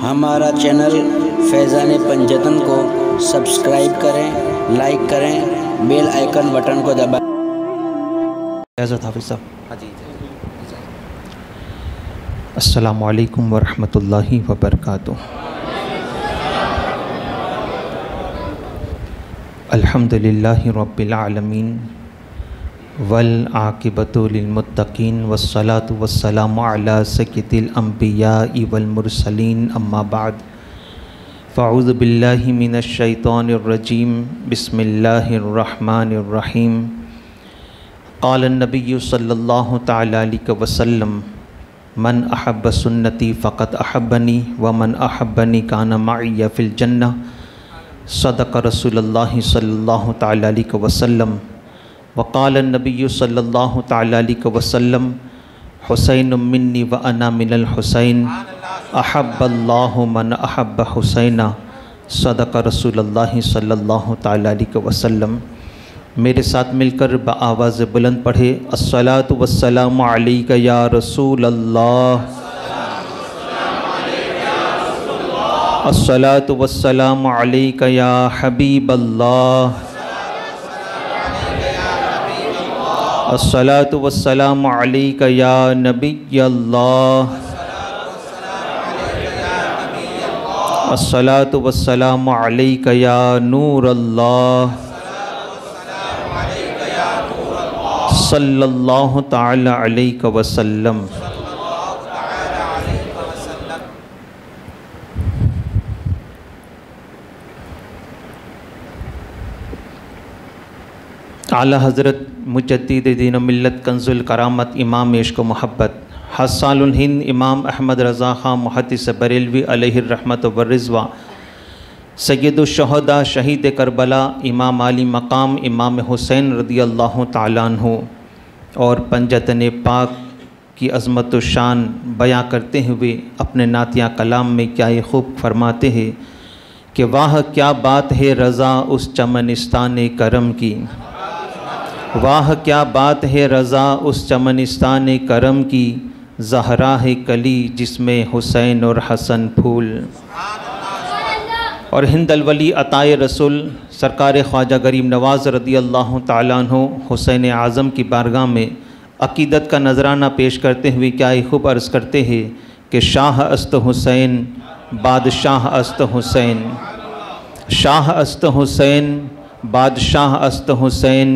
हमारा चैनल फैज़ान पंजतन को सब्सक्राइब करें, लाइक करें, बेल आइकन बटन को दबाएं। हाफिज़ साहब। अस्सलामु अलैकुम वरहमतुल्लाहि वबरकातुह। अल्हम्दुलिल्लाहि रब्बिल आलमीन वल आक़िबतु लिल मुत्तक़ीन वस्सलातु वस्सलामु अला सय्यिदिल अंबियाइ वल मुरसलीन अम्मा बाद फ़अऊज़ु बिल्लाहि मिनश शैतानिर रजीम बिस्मिल्लाहिर रहमानिर रहीम। क़ाल नबिय्यु सल्लल्लाहु तआला अलैहि वसल्लम मन अहब्ब सुन्नती फ़क़द अहब्बनी व मन अहब्बनी कान मइया फ़िल जन्नह। सदक़ रसूलुल्लाहि सल्लल्लाहु तआला अलैहि वसल्लम वक़ाल नबिय्यु सल्लल्लाहु तआला अलैहि वसल्लम हुसैन मिन्नी व अना मिनल हुसैन अहब्बल्लाहु मन अहब्ब हुसैना। सदक़ रसूलुल्लाहि सल्लल्लाहु तआला अलैहि वसल्लम। मेरे साथ मिलकर बआवाज़ बुलंद पढ़े अस्सलातु वस्सलामु अलैका या रसूल अल्लाह, अस्सलातु वस्सलामु अलैका या हबीब अल्लाह, अस्सलातु वस्सलामु अलैका या नबी अल्लाह, अस्सलातु वस्सलामु अलैका या नूर अल्लाह सल्लल्लाहु ताला अलैहि वसल्लम। आला हज़रत मुजद्दिद दीन मिल्लत कंजुल करामत इमाम इश्क़ व मोहब्बत हस्सानुल हिंद इमाम अहमद रज़ा ख़ां मुहद्दिस बरेलवी अलैहिर रहमत व रिज़वा सय्यदुश शुहदा शहीद करबला इमाम आली मकाम इमाम हुसैन रदियल्लाहु ताला अन्हु और पंजतन पाक की अज़मत व शान बयां करते हुए अपने नातिया कलाम में क्या ये खूब फरमाते हैं कि वाह क्या बात है रज़ा उस चमनिस्तान करम की, वाह क्या बात है रज़ा उस चमनिस्तान करम की, ज़हरा है कली जिसमें हुसैन और हसन फूल। और हिंद अलवली अताए रसूल सरकार ख्वाजा गरीब नवाज़ रदियल्लाहु ताला अन्हु हुसैन आज़म की बारगाह में अक़ीदत का नजराना पेश करते हुए क्या खूब अर्ज़ करते हैं कि शाह अस्त हुसैन बादशाह अस्त हुसैन, शाह अस्त हुसैन बादशाह अस्त हुसैन,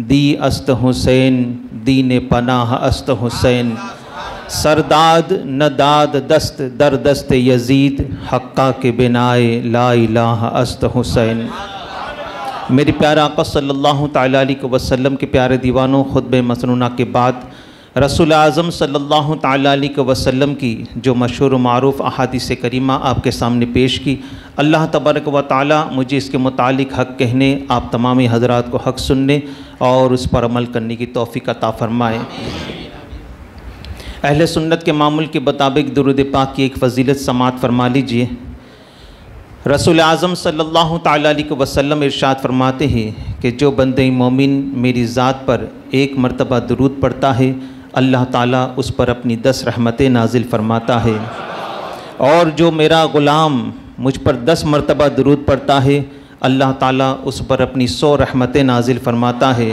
दी अस्त हुसैन दीन पनाह अस्त हुसैन, सरदाद नदाद दस्त दर दस्त यजीद हक्का के बिनाए ला इलाहा अस्त हुसैन। मेरे प्यारे आका सल्लल्लाहु ताला अलैहि वसल्लम के प्यारे दीवानों, खुतबे मसनूना के बाद रसूल आज़म सल्लल्लाहु ताला अलैहि वसल्लम की जो मशहूर मारूफ़ अहादीस करीमा आपके सामने पेश की, अल्लाह तबारक व ताला मुझे इसके मुतालिक हक़ कहने, आप तमामी हज़रात को हक़ सुनने और उस पर अमल करने की तौफ़ीक़ अता फ़रमाए। अहले सुन्नत के मामूल के मुताबिक दुरूद पाक की एक फ़जीलत समात फ़रमा लीजिए। रसूल आज़म सल्लल्लाहु ताला अलैहि वसल्लम इरशाद फरमाते हैं कि जो बंदे मोमिन मेरी ज़ात पर एक मरतबा दुरूद पढ़ता है, अल्लाह ताला उस पर अपनी 10 रहमतें नाजिल फरमाता है, और जो मेरा ग़ुलाम मुझ पर 10 मरतबा दुरूद पढ़ता है, अल्लाह ताला उस पर अपनी 100 रहमतें नाजिल फरमाता है,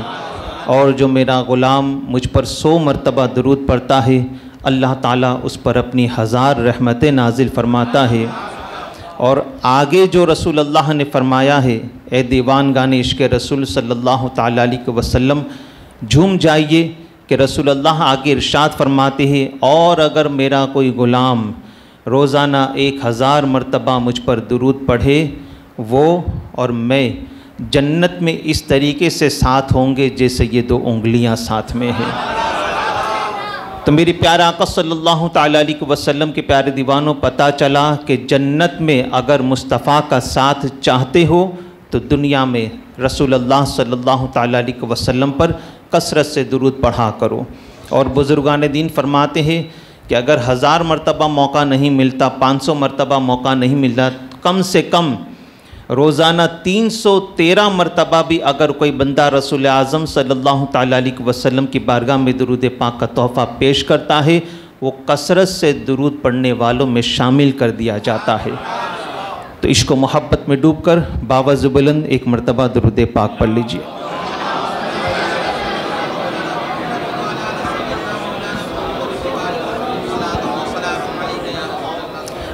और जो मेरा ग़ुलाम मुझ पर 100 मरतबा दुरूद पढ़ता है, अल्लाह ताला उस पर अपनी 1000 रहमतें नाजिल फरमाता है। और आगे जो रसूल अल्लाह ने फ़रमाया है, ए दीवान गाने इश्क़ रसूल सल्लल्लाहु ताला अलैहि वसल्लम झूम जाइए कि रसूल अल्लाह आगे इरशाद फरमाते हैं, और अगर मेरा कोई ग़ुलाम रोज़ाना 1000 मरतबा मुझ पर दुरूद पढ़े, वो और मैं जन्नत में इस तरीके से साथ होंगे जैसे ये 2 उंगलियां साथ में हैं। तो मेरे प्यारे आका सल्लल्लाहु ताला अलैहि वसल्लम के प्यारे दीवानों, पता चला कि जन्नत में अगर मुस्तफ़ा का साथ चाहते हो तो दुनिया में रसूल अल्लाह सल्लल्लाहु ताला अलैहि वसल्लम पर कसरत से दुरूद पढ़ा करो। और बुज़ुर्गान दीन फरमाते हैं कि अगर 1000 मरतबा मौका नहीं मिलता, 500 मरतबा मौका नहीं मिलता, कम से कम रोज़ाना 313 मरतबा भी अगर कोई बंदा रसूल आज़म सल्लल्लाहु ताला अलैहि वसल्लम की बारगाह में दुरूद पाक का तोहफ़ा पेश करता है, वो कसरत से दुरूद पढ़ने वालों में शामिल कर दिया जाता है। तो इश्क व मोहब्बत में डूबकर बावज़ बुलंद एक मरतबा दुरूद पाक पढ़ लीजिए।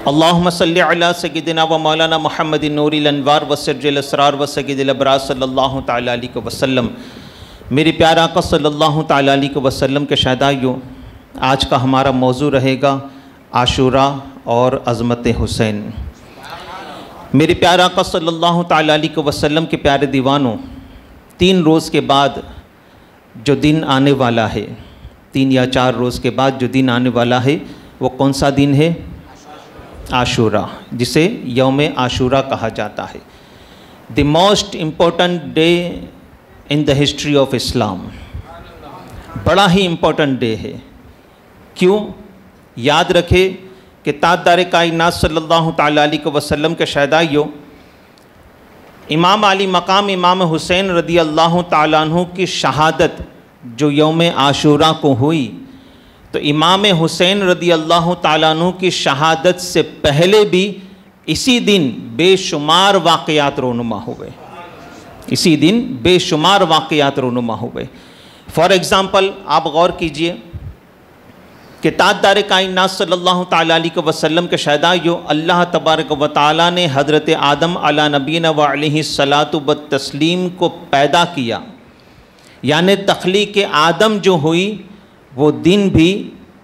अल्लाहुम्मा सल्लि अला सय्यिदिना व मौलाना मुहम्मदिन नूरिल अनवार व सिर्जिल असरार व सय्यिदिल अबरार सल्लल्लाहु तआला अलैहि वसल्लम। मेरे प्यारे आका सल्लल्लाहु तआला अलैहि वसल्लम के शहदाइयों, आज का हमारा मौजू रहेगा आशूरा और अज़मत हुसैन। मेरे प्यारे आका सल्लल्लाहु तआला अलैहि वसल्लम के प्यारे दीवानों, 3 रोज़ के बाद जो दिन आने वाला है, 3 या 4 रोज़ के बाद जो दिन आने वाला है, वो कौन सा दिन है? आशूरा, जिसे यौम आशूरा कहा जाता है। The most important day in the history of Islam. बड़ा ही इम्पोर्टेंट डे है। क्यों? याद रखे कि ताजदार कायनात सल्लल्लाहु तआला अलैहि वसल्लम के शहदाइयों, इमाम अली मकाम इमाम हुसैन रदी अल्लाह तआला अन्हु की शहादत जो यौम आशूरा को हुई, तो इमाम हुसैन रदी अल्लाह तआला अन्हु की शहादत से पहले भी इसी दिन बेशुमार वाक़यात रोनुमा हो गए। इसी दिन बेशुमार वाक़यात रोनुमा हो गए। फॉर एग्ज़ाम्पल, आप गौर कीजिए कि ताजदार कायनात सल्लल्लाहु तआला अलैहि वसल्लम के शहदाइयों, अल्लाह तबारक व तआला ने हज़रत आदम अला नबीना व अलैहि सलातु व तस्लीम को पैदा किया, यानी तख्लीक़ आदम जो हुई वो दिन भी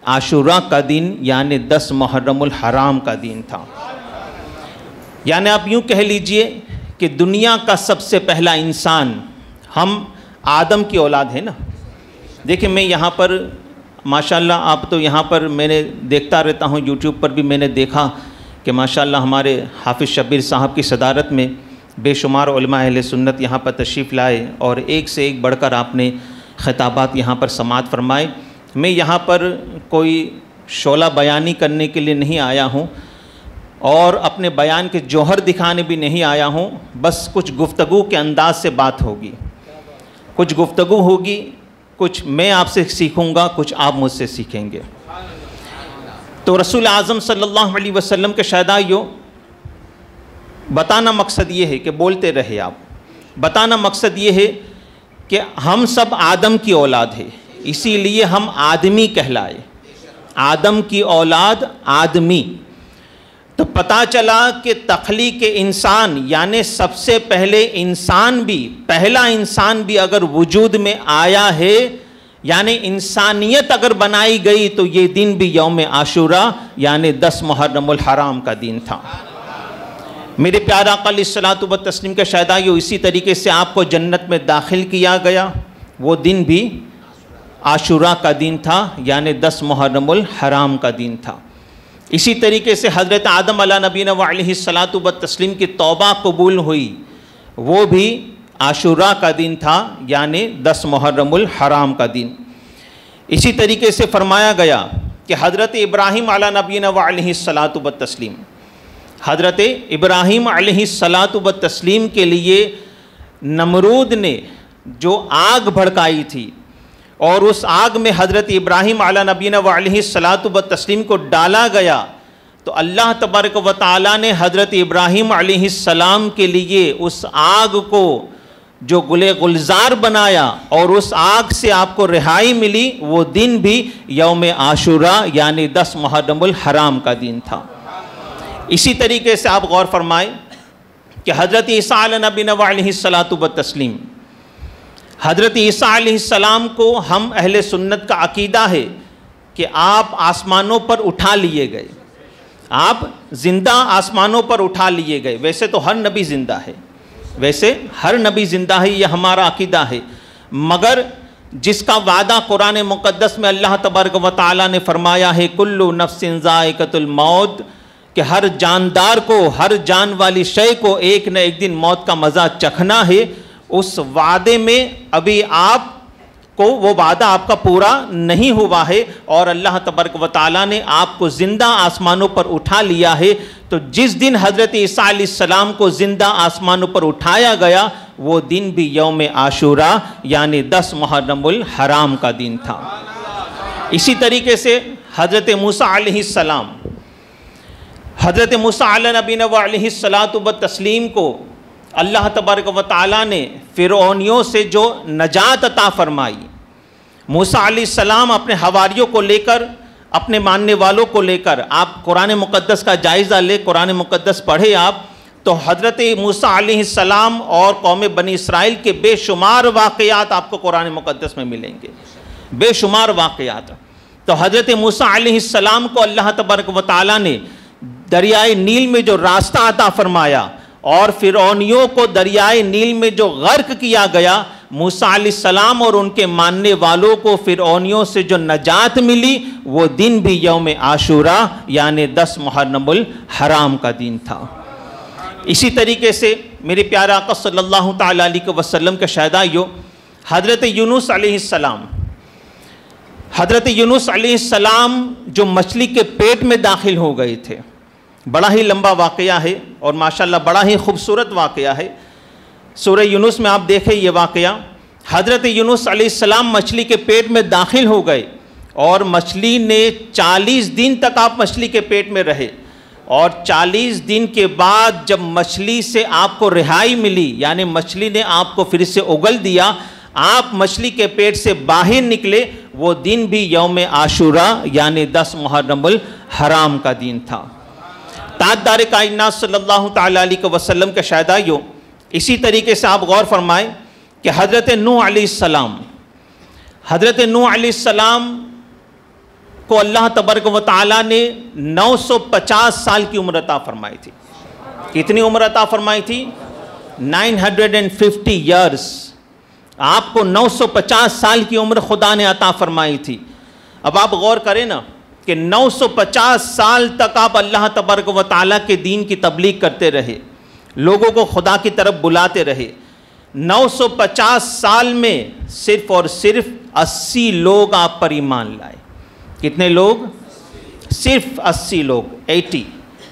आशूरा का दिन यानी 10 मुहर्रमुल हराम का दिन था। यानी आप यूँ कह लीजिए कि दुनिया का सबसे पहला इंसान, हम आदम की औलाद है ना। देखिए, मैं यहाँ पर माशाल्लाह, आप तो यहाँ पर मैंने देखता रहता हूँ, यूट्यूब पर भी मैंने देखा कि माशाल्लाह हमारे हाफिज़ शब्बीर साहब की सदारत में बेशुमार उलमा अहले सुन्नत यहाँ पर तशरीफ़ लाए और एक से एक बढ़कर आपने ख़िताबात यहाँ पर समाअत फरमाए। मैं यहाँ पर कोई शोला बयानी करने के लिए नहीं आया हूँ और अपने बयान के जौहर दिखाने भी नहीं आया हूँ। बस कुछ गुफ्तगू के अंदाज से बात होगी, कुछ गुफ्तगू होगी, कुछ मैं आपसे सीखूँगा, कुछ आप मुझसे सीखेंगे। तो रसूल आज़म सल्लल्लाहु अलैहि वसल्लम के शहदाइयों, बताना मकसद ये है कि बोलते रहे आप, बताना मकसद ये है कि हम सब आदम की औलाद है, इसीलिए हम आदमी कहलाए। आदम की औलाद आदमी। तो पता चला कि तख्लीक़ इंसान यानी सबसे पहले इंसान भी, पहला इंसान भी अगर वजूद में आया है, यानी इंसानियत अगर बनाई गई, तो ये दिन भी यौम आशूरा यानी 10 मुहर्रमुल हराम का दिन था। मेरे प्यारे आका अलैहिस्सलातु व तस्लीम के शहदाइयों, इसी तरीके से आपको जन्नत में दाखिल किया गया, वो दिन भी आशूरा का दिन था, यानी 10 मुहर्रमुल हराम का दिन था। इसी तरीके से हज़रत आदम अला नबीना व अलैहि सलातु व तस्लीम की तौबा कबूल हुई, वो भी आशूरा का दिन था, यानी 10 मुहर्रमुल हराम का दिन। इसी तरीके से फरमाया गया कि हज़रत इब्राहीम अला नबीना व अलैहि सलातु व तस्लीम, हज़रत इब्राहीम अलैहि सलातु व तस्लीम के लिए नमरूद ने जो आग भड़काई थी और उस आग में हज़रत इब्राहीम अला नबीना व अलैहि सलातु व तस्लीम को डाला गया, तो अल्लाह तबारक व तआला ने हज़रत इब्राहीम अलैहि सलाम के लिए उस आग को जो गुले गुलजार बनाया और उस आग से आपको रिहाई मिली, वो दिन भी यौम आशूरा यानी 10 मुहर्रमुल हराम का दिन था। इसी तरीके से आप गौर फरमाएं कि हज़रत ईसा अलैहि नबी अलैहि सलातु व तस्लीम, हज़रत ईसा अलैहिस्सलाम को हम अहले सुन्नत का अकीदा है कि आप आसमानों पर उठा लिए गए, आप ज़िंदा आसमानों पर उठा लिए गए। वैसे तो हर नबी ज़िंदा है, वैसे हर नबी ज़िंदा है, यह हमारा अकीदा है, मगर जिसका वादा कुरान मुक़द्दस में अल्लाह तबारक व तआला ने फरमाया है, कुल्लु नफ्सिन ज़ाइक़तुल मौत, कि हर जानदार को, हर जान वाली शय को एक न एक दिन मौत का मज़ा चखना है। उस वादे में अभी आप को वो वादा आपका पूरा नहीं हुआ है और अल्लाह तबारक व तआला ने आपको ज़िंदा आसमानों पर उठा लिया है। तो जिस दिन हज़रत ईसा अलैहिस्सलाम को ज़िंदा आसमानों पर उठाया गया, वो दिन भी यौम आशूरा यानी 10 मुहर्रमुल हराम का दिन था। इसी तरीके से हज़रत मूसा अलैहिस्सलाम, हज़रत मूसा अलैहि अलैहिस्सलातु व तस्लीम को अल्लाह तबारक व तआला ने फ़िरौनियों से जो नजात अता फरमाई, मूसा अलैहिस्सलाम अपने हवारियों को लेकर, अपने मानने वालों को लेकर, आप कुरान मुक़द्दस का जायज़ा ले, कुरान मुक़द्दस पढ़े आप, तो हज़रत मूसा अलैहिस्सलाम और कौम बनी इसराइल के बेशुमार वाक़यात आपको कुरान मुक़द्दस में मिलेंगे, बेशुमार वाक़यात। तो हज़रत मूसा अलैहिस्सलाम को अल्लाह तबारक व तआला ने दरियाए नील में जो रास्ता अता फरमाया और फ़िरौनियों को दरियाए नील में जो गर्क किया गया, मूसा अलैहिस्सलाम और उनके मानने वालों को फ़िरौनियों से जो नजात मिली, वो दिन भी यौम आशूरा यानी 10 मुहर्रमुल हराम का दिन था। इसी तरीके से मेरे प्यारे आका सल्लल्लाहु तआला अलैहि वसल्लम के शहदाइयों, हज़रत यूनुस अलैहिस्सलाम, हज़रत यूनुस अलैहिस्सलाम जो मछली के पेट में दाखिल हो गए थे, बड़ा ही लंबा वाक़या है और माशाल्लाह बड़ा ही खूबसूरत वाक़या है। सूरह यूनुस में आप देखें ये वाक़या, हज़रत यूनुस अलैहिस्सलाम मछली के पेट में दाखिल हो गए और मछली ने 40 दिन तक आप मछली के पेट में रहे और 40 दिन के बाद जब मछली से आपको रिहाई मिली, यानी मछली ने आपको फिर से उगल दिया, आप मछली के पेट से बाहर निकले, वो दिन भी यौम आशूरा यानी 10 मुहर्रमुल हराम का दिन था। ताजदार कायनात सल्लल्लाहु तआला अलैहि वसल्लम के शहदाइयों, इसी तरीके से आप गौर फरमाएं कि हज़रत नूह अलैहिस्सलाम, हज़रत नूह अलैहिस्सलाम को अल्लाह तबारक व तआला ने 950 साल की उम्र अता फरमाई थी। कितनी उम्र अता फरमाई थी? 950 ईयर्स। आपको 950 साल की उम्र खुदा ने अता फरमाई थी। अब आप गौर करें ना कि 950 साल तक आप अल्लाह तबारक व तआला के दीन की तबलीग करते रहे, लोगों को खुदा की तरफ बुलाते रहे। 950 साल में सिर्फ और सिर्फ 80 लोग आप पर ईमान लाए। कितने लोग? सिर्फ 80 लोग, 80,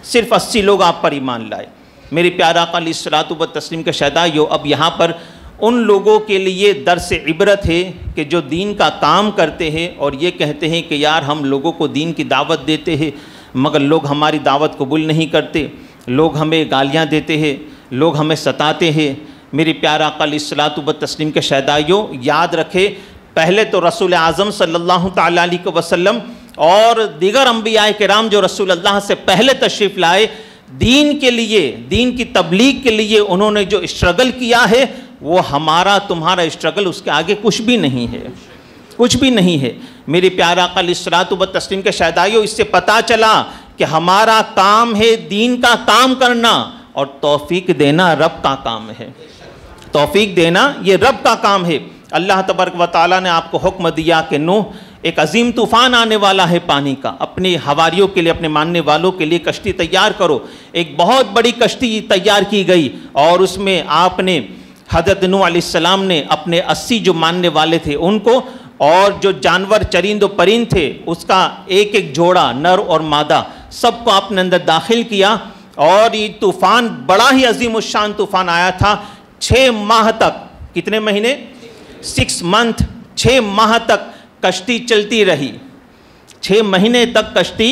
सिर्फ 80 लोग आप पर ईमान लाए। मेरे प्यारे आका अलैहिस्सलातु व तस्लीम के शहदाइयों, अब यहाँ पर उन लोगों के लिए दर्स इबरत है कि जो दीन का काम करते हैं और ये कहते हैं कि यार हम लोगों को दीन की दावत देते हैं मगर लोग हमारी दावत कबूल नहीं करते, लोग हमें गालियाँ देते हैं, लोग हमें सताते हैं। मेरे प्यारे आका अलैहिस्सलातु व तस्लीम के शहदाइयों, याद रखें, पहले तो रसूल आज़म सल्लल्लाहु तआला अलैहि वसल्लम और दीगर अंबिया किराम जो रसूल अल्लाह से पहले तशरीफ़ लाए, दीन के लिए, दीन की तबलीग के लिए उन्होंने जो स्ट्रगल किया है, वो हमारा तुम्हारा स्ट्रगल उसके आगे कुछ भी नहीं है, कुछ भी नहीं है। मेरे प्यारे आका अलैहिस्सलातु व तस्लीम के शहदाइयों, इससे पता चला कि हमारा काम है दीन का काम करना और तौफीक देना रब का काम है। तौफीक देना ये रब का काम है। अल्लाह तबारक व तआला ने आपको हुक्म दिया कि नूह, एक अजीम तूफ़ान आने वाला है पानी का, अपने हवारियों के लिए, अपने मानने वालों के लिए कश्ती तैयार करो। एक बहुत बड़ी कश्ती तैयार की गई और उसमें आपने हज़रत नूह अलैहिस्सलाम ने अपने 80 जो मानने वाले थे उनको और जो जानवर चरिंद व परिंद थे उसका एक एक जोड़ा, नर और मादा, सबको अपने अंदर दाखिल किया और ये तूफ़ान बड़ा ही अजीम शान तूफ़ान आया था। 6 माह तक, कितने महीने? 6 मंथ, 6 माह तक कश्ती चलती रही, 6 महीने तक कश्ती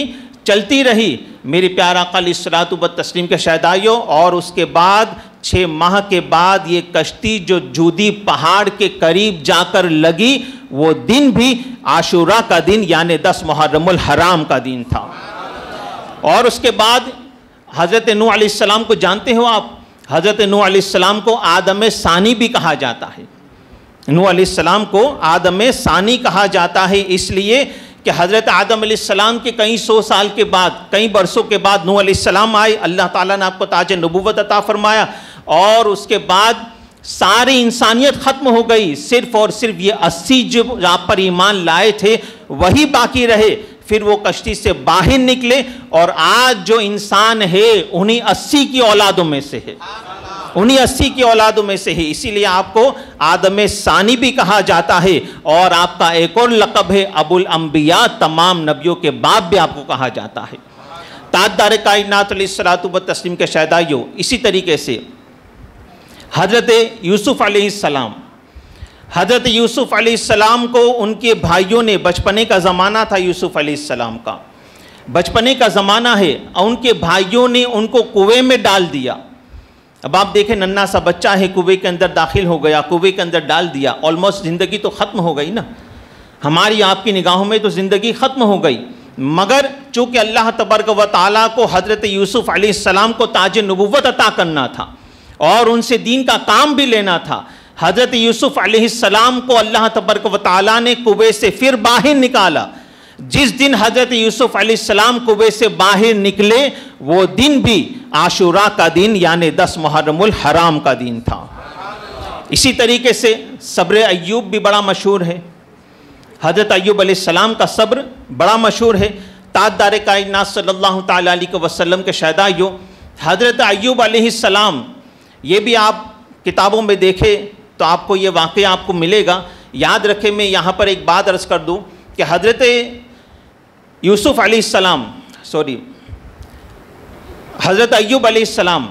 चलती रही मेरे प्यारे आका अलैहिस्सलातु व तस्लीम के शहदाइयों। और उसके बाद 6 माह के बाद ये कश्ती जो जूदी पहाड़ के करीब जाकर लगी, वो दिन भी आशूरा का दिन यानी 10 मुहर्रमुल हराम का दिन था। और उसके बाद हज़रत नूह अलैहिस्सलाम को जानते हो आप, हज़रत नूह अलैहिस्सलाम को आदम सानी भी कहा जाता है। नूह अलैहिस्सलाम को आदम सानी कहा जाता है इसलिए कि हज़रत आदम अलैहिस्सलाम के कई 100 साल के बाद, कई बरसों के बाद नूह अलैहिस्सलाम आए, अल्लाह ताला ने आपको ताज नबूवत अता फरमाया और उसके बाद सारी इंसानियत ख़त्म हो गई। सिर्फ और सिर्फ ये 80 जो आप पर ईमान लाए थे वही बाकी रहे। फिर वो कश्ती से बाहर निकले और आज जो इंसान है उन्हीं 80 की औलादों में से है, उन्हीं 80 की औलादों में से है। इसीलिए आपको आदम सानी भी कहा जाता है और आपका एक और लक़ब है अबुल अंबिया, तमाम नबियों के बाप भी आपको कहा जाता है। ताजदार कायनात अलैहिस्सलातु व तस्लीम के शहदाइयों, इसी तरीके से हज़रत यूसुफ़ अलैहिस्सलाम, हज़रत यूसुफ़ अलैहिस्सलाम को उनके भाइयों ने, बचपने का ज़माना था यूसुफ़ अलैहिस्सलाम का, बचपने का ज़माना है, और उनके भाइयों ने उनको कुएं में डाल दिया। अब आप देखें, नन्हा सा बच्चा है, कुएं के अंदर दाखिल हो गया, कुएं के अंदर डाल दिया, ऑलमोस्ट ज़िंदगी तो ख़त्म हो गई ना, हमारी आपकी निगाहों में तो ज़िंदगी ख़त्म हो गई। मगर चूँकि अल्लाह तबारक व तआला को हज़रत यूसुफ़ अलैहिस्सलाम को ताज नबुव्वत अता करना था और उनसे दीन का काम भी लेना था, हज़रत यूसुफ़ अलैहिस्सलाम को अल्लाह तबारक व तआला ने कुएं से फिर बाहर निकाला। जिस दिन हज़रत यूसुफ़ अलैहिस्सलाम कुएं से बाहर निकले, वो दिन भी आशूरा का दिन यानी 10 मुहर्रमुल हराम का दिन था। इसी तरीके से सब्र अय्यूब भी बड़ा मशहूर है। हज़रत अय्यूब अलैहिस्सलाम का सब्र बड़ा मशहूर है। ताजदार कायनात सल्लल्लाहु तआला अलैहि वसल्लम के शहदाइयों हज़रत अय्यूब अलैहिस्सलाम, ये भी आप किताबों में देखें तो आपको ये वाक़या आपको मिलेगा। याद रखें, मैं यहाँ पर एक बात अर्ज़ कर दूँ कि हज़रत यूसुफ़ अलैहिस्सलाम, हज़रत अय्यूब अलैहिस्सलाम,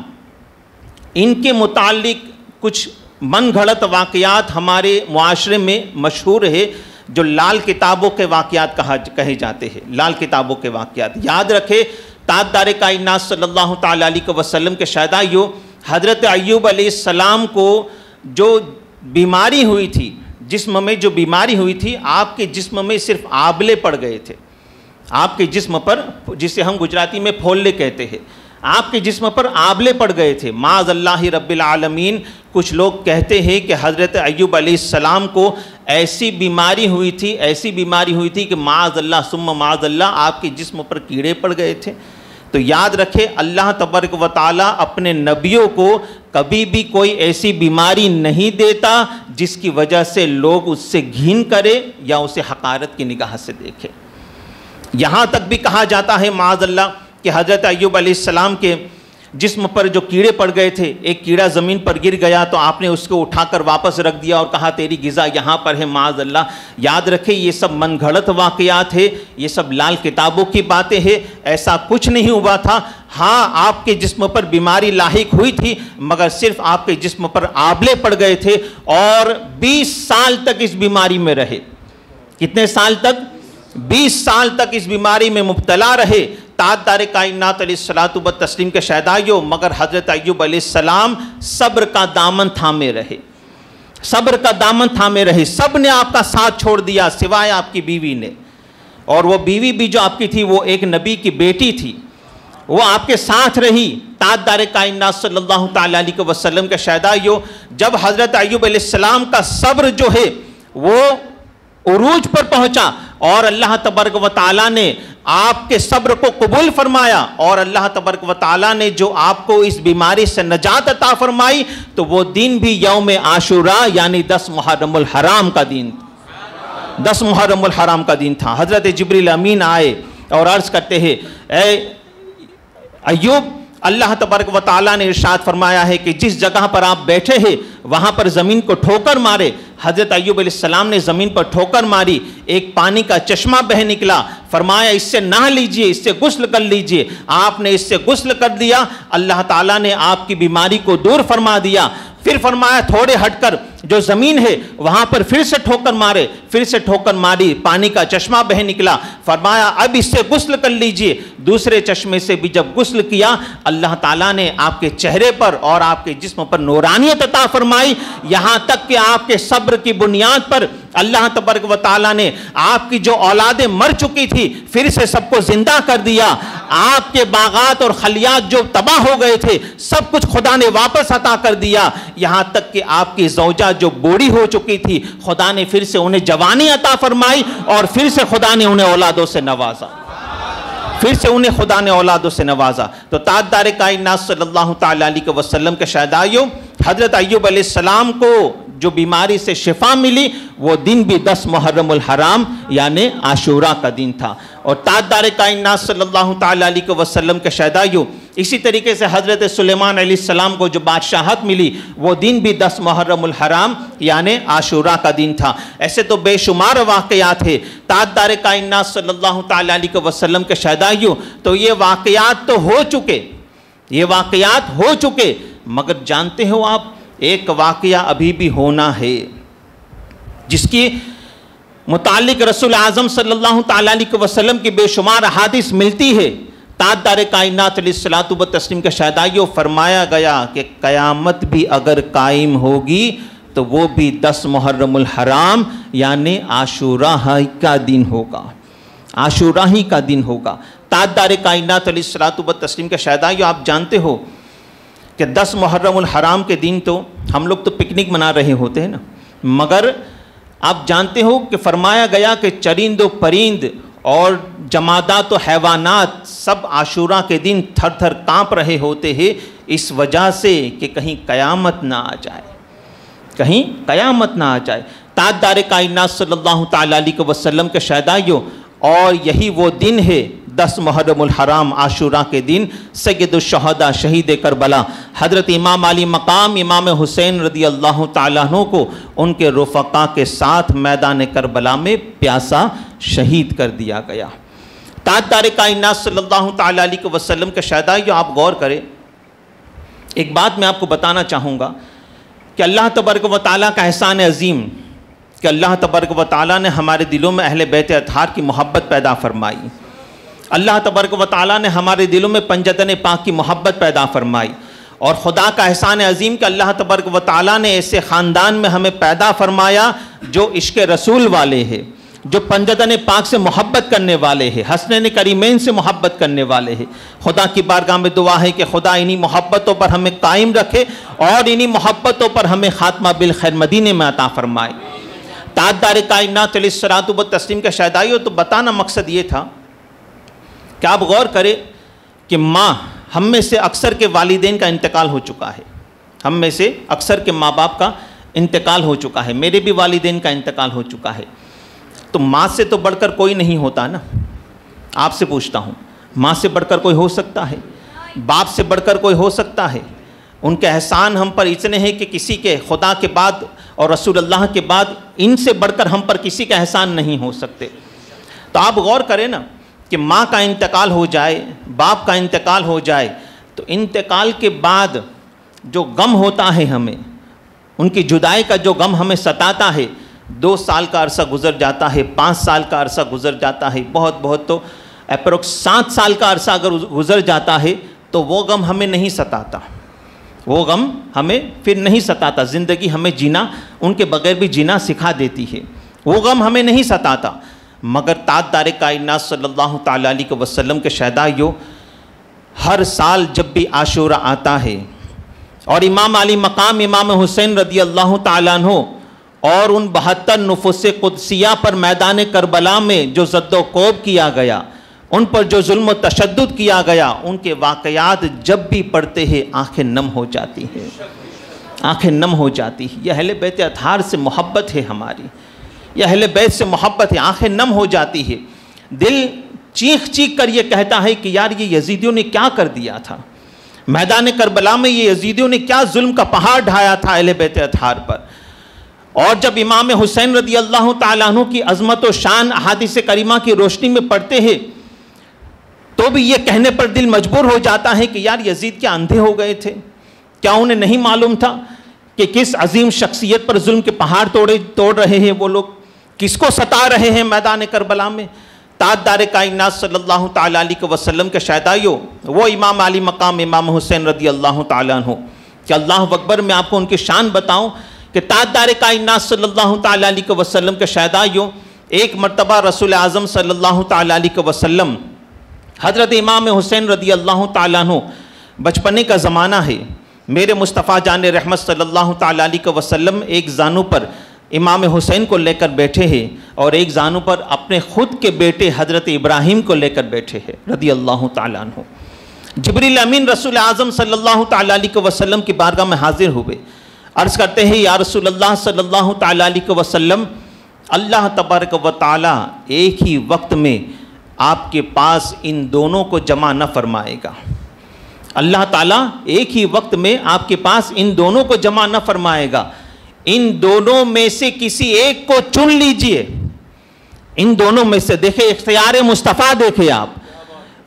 इनके मुताल्लिक कुछ मन घड़त वाक़यात हमारे मुआशरे में मशहूर है, जो लाल किताबों के वाक़यात कहे जाते हैं, लाल किताबों के वाक़यात। याद रखें, ताजदार कायनात सल्लल्लाहु तआला अलैहि वसल्लम के शहदाइयों हज़रत अय्यूब अलैहिस्सलाम को जो बीमारी हुई थी, जिस्म में जो बीमारी हुई थी, आपके जिस्म में सिर्फ आबले पड़ गए थे, आपके जिस्म पर, जिसे हम गुजराती में फोल्ले कहते हैं, आपके जिस्म पर आबले पड़ गए थे। माज़अल्लाहि रब्बिल आलमीन। कुछ लोग कहते हैं कि हज़रत अय्यूब अलैहिस्सलाम को ऐसी बीमारी हुई थी, ऐसी बीमारी हुई थी कि माज़अल्लाह सुम्मा माज़अल्लाह आपके जिस्म पर कीड़े पड़ गए थे। तो याद रखें, अल्लाह तबारक व तआला अपने नबियों को कभी भी कोई ऐसी बीमारी नहीं देता जिसकी वजह से लोग उससे घिन करें या उसे हक़ारत की निगाह से देखें। यहाँ तक भी कहा जाता है माज़अल्लाह कि हज़रत अय्यूब अलैहिस्सलाम के जिस्म पर जो कीड़े पड़ गए थे, एक कीड़ा ज़मीन पर गिर गया तो आपने उसको उठाकर वापस रख दिया और कहा तेरी गिज़ा यहाँ पर है, माज़अल्लाह। याद रखें, ये सब मनगढ़ंत वाक़यात है, ये सब लाल किताबों की बातें हैं, ऐसा कुछ नहीं हुआ था। हाँ, आपके जिस्म पर बीमारी लाहिक हुई थी, मगर सिर्फ आपके जिस्म पर आबले पड़ गए थे और 20 साल तक इस बीमारी में रहे। कितने साल तक? 20 साल तक इस बीमारी में मुब्तला रहे। ताजदार कायनात अलैहिस्सलातु व तस्लीम के शहदाइयों, मगर हज़रत अय्यूब अलैहिस्सलाम सब्र का दामन थामे रहे, सब्र का दामन थामे रहे। सब ने आपका साथ छोड़ दिया सिवाय आपकी बीवी ने, और वो बीवी भी जो आपकी थी वो एक नबी की बेटी थी, वो आपके साथ रही। ताजदार कायनात सल्लल्लाहु तआला अलैहि वसल्लम के शहदाइयों, जब हज़रत अय्यूब अलैहिस्सलाम का सब्र जो है वो उरूज पर पहुंचा और अल्लाह तबारक व तआला ने आपके सब्र को कबूल फरमाया और अल्लाह तबारक व तआला ने जो आपको इस बीमारी से नजात अता फरमाई, तो वो दिन भी यौम आशूरा यानी 10 मुहर्रमुल हराम का दिन, 10 मुहर्रमुल हराम का दिन था। हज़रत जिब्रील अमीन आए और अर्ज़ करते हैं, ए अय्यूब, अल्लाह तबारक व तआला ने इरशाद फरमाया है कि जिस जगह पर आप बैठे हैं वहाँ पर ज़मीन को ठोकर मारे। हज़रत अय्यूब अलैहिस्सलाम ने ज़मीन पर ठोकर मारी, एक पानी का चश्मा बह निकला, फरमाया इससे नहा लीजिए, इससे गुस्ल कर लीजिए। आपने इससे गुस्ल कर दिया, अल्लाह ताला ने आपकी बीमारी को दूर फरमा दिया। फिर फरमाया थोड़े हटकर जो ज़मीन है वहाँ पर फिर से ठोकर मारे, फिर से ठोकर मारी, पानी का चश्मा बह निकला, फरमाया अब इससे गुस्ल कर लीजिए। दूसरे चश्मे से भी जब गुस्ल किया, अल्लाह ताला ने आपके चेहरे पर और आपके जिस्म पर नूरानियत अता फरमाई। यहाँ तक कि आपके सब्र की बुनियाद पर अल्लाह तबारक व तआला ने आपकी जो औलादें मर चुकी थी फिर से सबको जिंदा कर दिया। आपके बागात और खलियात जो तबाह हो गए थे सब कुछ खुदा ने वापस अता कर दिया। यहाँ तक कि आपकी ज़ौजा जो बूढ़ी हो चुकी थी, खुदा ने फिर से उन्हें जवानी अता फरमाई और फिर से खुदा ने उन्हें औलादों से नवाजा, फिर से उन्हें खुदा ने औलादों से नवाजा। तो ताजदार कायनात सल्लल्लाहु तआला अलैहि वसल्लम के शहदाइयों, हज़रत अय्यूब अलैहिस्सलाम को जो बीमारी से शिफा मिली वो दिन भी 10 मुहर्रमुल हराम यानी आशूरा का दिन था। और ताजदार कायनात सल्लल्लाहु तआला अलैहि वसल्लम के शहदाइयों, इसी तरीके से हज़रत सुलेमान अलैहिस्सलाम को जो बादशाहत मिली वो दिन भी 10 मुहर्रमुल हराम यानी आशूरा का दिन था। ऐसे तो बेशुमार वाक़यात थे ताजदार कायनात सल्लल्लाहु तआला अलैहि वसल्लम के शहदाइयों। तो ये वाक़यात तो हो चुके, ये वाक़यात हो चुके, मगर जानते हो आप एक वाक़या अभी भी होना है। जिसकी मुतालिक रसूल आज़म सल्लल्लाहु ताला अलैहि वसल्लम की बेशुमार अहादीस मिलती है। ताजदार कायनात अलैहिस्सलातु व तस्लीम का शहदाइयों फरमाया गया कि क़यामत भी अगर कायम होगी तो वो भी 10 मुहर्रमुल हराम यानी आशूरा ही का दिन होगा, आशूरा ही का दिन होगा। ताजदार कायनात अलैहिस्सलातु व तस्लीम का शहदाइयों आप जानते हो कि 10 मुहर्रमुल हराम के दिन तो हम लोग तो पिकनिक मना रहे होते हैं ना, मगर आप जानते हो कि फरमाया गया कि चरिंद परिंद और जमादात व हैवानात सब आशूरा के दिन थर थर काँप रहे होते हैं, इस वजह से कि कहीं क़यामत ना आ जाए, कहीं क़यामत ना आ जाए। ताजदार कायनात सल्लल्लाहु ताला अलैहि वसल्लम के शहदाइयों, और यही वो दिन है 10 मुहर्रमुल हराम आशूरा के दिन सैयदुश शुहदा शहीद करबला हज़रत इमाम अली मकाम इमाम हुसैन रदी अल्लाह ताला अन्हु को उनके रुफ़क़ा के साथ मैदान करबला में प्यासा शहीद कर दिया गया। ताजदार कायनात सल्लल्लाहु ताला अलैहि वसल्लम के शहदाइयों, आप गौर करें, एक बात मैं आपको बताना चाहूँगा कि अल्लाह तबारक व तआला का एहसान अज़ीम कि अल्लाह तबारक व तआला ने हमारे दिलों में अहले बैत अतहार की मोहब्बत पैदा फरमाई। अल्लाह तबारक व तआला ने हमारे दिलों में पंजतन पाक की मोहब्बत पैदा फरमाई। और ख़ुदा का एहसान अज़ीम कि अल्लाह तबारक व तआला ने ऐसे ख़ानदान में हमें पैदा फरमाया जो इश्क़ रसूल वाले हैं, जो पंजतन पाक से मोहब्बत करने वाले हैं, हसनैन करीमैन से मोहब्बत करने वाले हैं। खुदा की बारगाह में दुआ है कि खुदा इन्हीं मोहब्बतों पर हमें कायम रखे और इन्हीं मोहब्बतों पर हमें ख़ात्मा बिल खैर मदीने में अता फरमाए। ताजदार कायनात अलैहिस्सलातु व तस्लीम का शहदाइयों, तो बताना मकसद ये था कि आप गौर करें कि माँ, हम में से अक्सर के वालिदैन का इंतकाल हो चुका है, हम में से अक्सर के माँ बाप का इंतकाल हो चुका है, मेरे भी वालिदैन का इंतकाल हो चुका है। तो माँ से तो बढ़कर कोई नहीं होता ना, आपसे पूछता हूँ, माँ से बढ़कर कोई हो सकता है? बाप से बढ़कर कोई हो सकता है? उनके एहसान हम पर इतने हैं कि किसी के, खुदा के बाद और रसूल अल्लाह के बाद, इनसे बढ़कर हम पर किसी का एहसान नहीं हो सकते। तो आप गौर करें ना कि माँ का इंतकाल हो जाए, बाप का इंतकाल हो जाए, तो इंतकाल के बाद जो गम होता है हमें, उनकी जुदाई का जो गम हमें सताता है, 2 साल का अरसा गुजर जाता है, 5 साल का अरसा गुजर जाता है, बहुत बहुत तो अप्रोक्स 7 साल का अरसा अगर गुजर जाता है तो वो गम हमें नहीं सताता, वो गम हमें फिर नहीं सताता। ज़िंदगी हमें जीना, उनके बगैर भी जीना सिखा देती है, वो गम हमें नहीं सताता। मगर ताजदार कायनात सल्लल्लाहु ताला अलैहि वसल्लम के शहदाइयों, हर साल जब भी आशूरा आता है और इमाम अली मकाम इमाम हुसैन रदी अल्लाह ताला अन्हु और उन 72 नुफूस कुदसिया पर मैदान करबला में जो ज़द्दो-कोब किया गया, उन पर जो जुल्म तशद्दुद किया गया, उनके वाक़यात जब भी पढ़ते हैं आंखें नम हो जाती हैं, आंखें नम हो जाती हैं। यह अहले बैत अतहार से मोहब्बत है हमारी, यह अहले बैत से मोहब्बत है, आंखें नम हो जाती है। दिल चीख चीख कर ये कहता है कि यार ये यजीदियों ने क्या कर दिया था, मैदान करबला में ये यजीदियों ने क्या जुल्म का पहाड़ ढाया था अहले बैत अतहार पर। और जब इमाम हुसैन रदी अल्लाह ताला अन्हु की अज़मत व शान अहादीस करीमा की रोशनी में पढ़ते हैं तो भी ये कहने पर दिल मजबूर हो जाता है कि यार यजीद क्या अंधे हो गए थे? क्या उन्हें नहीं मालूम था कि किस अजीम शख्सियत पर जुल्म के पहाड़ तोड़ रहे हैं वो लोग, किसको सता रहे हैं मैदान करबला में? ताजदार कायनात सल्लल्लाहु ताला अलैहि वसल्लम के शहदाइयों, वो इमाम अली मकाम इमाम हुसैन रदी अल्लाह ताला अन्हु, कि अल्लाह अकबर, मैं आपको उनकी शान बताऊं कि ताजदार कायनात सल्लल्लाहु ताला अलैहि वसल्लम के शहदाइयों, एक मरतबा रसूल आज़म सल्लल्लाहु ताला अलैहि वसल्लम हज़रत इमाम हुसैन रदी अल्लाह ताला अन्हु, बचपने का ज़माना है, मेरे मुस्तफ़ा जान रहमत सल्लल्लाहु ताला अलैहि वसल्लम एक जानू पर इमाम हुसैन को लेकर बैठे हैं और एक जानू पर अपने ख़ुद के बेटे हज़रत इब्राहीम को लेकर बैठे हैं रदी अल्लाह ताला अन्हु। जिब्रील अमीन रसूल आज़म सल्लल्लाहु ताला अलैहि वसल्लम की बारगाह में हाजिर हुए, अर्ज़ करते हैं या रसूल अल्लाह सल्लल्लाहु ताला अलैहि वसल्लम, अल्लाह तबारक व तआला एक ही वक्त में आपके पास इन दोनों को जमा न फरमाएगा, अल्लाह ताला एक ही वक्त में आपके पास इन दोनों को जमा न फरमाएगा, इन दोनों में से किसी एक को चुन लीजिए। इन दोनों में से, देखे इख्तियार मुस्तफ़ा, देखे आप,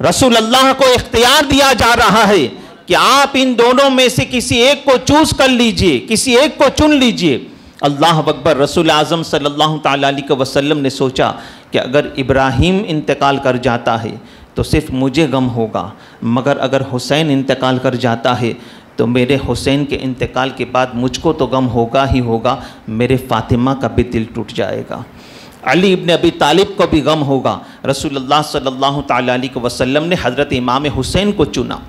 रसूल अल्लाह को इख्तियार दिया जा रहा है कि आप इन दोनों में से किसी एक को चूज कर लीजिए, किसी एक को चुन लीजिए। अल्लाह अकबर। रसूल आज़म सल्लल्लाहु ताला अलैहि वसल्लम ने सोचा कि अगर इब्राहीम इंतकाल कर जाता है तो सिर्फ मुझे गम होगा, मगर अगर हुसैन इंतकाल कर जाता है तो मेरे हुसैन के इंतकाल के बाद मुझको तो गम होगा ही होगा, मेरे फ़ातिमा का भी दिल टूट जाएगा, अली इब्न अबी तालिब को भी गम होगा। रसूलुल्लाह सल्लल्लाहु ताला अलैहि वसल्लम ने हज़रत इमाम हुसैन को चुना,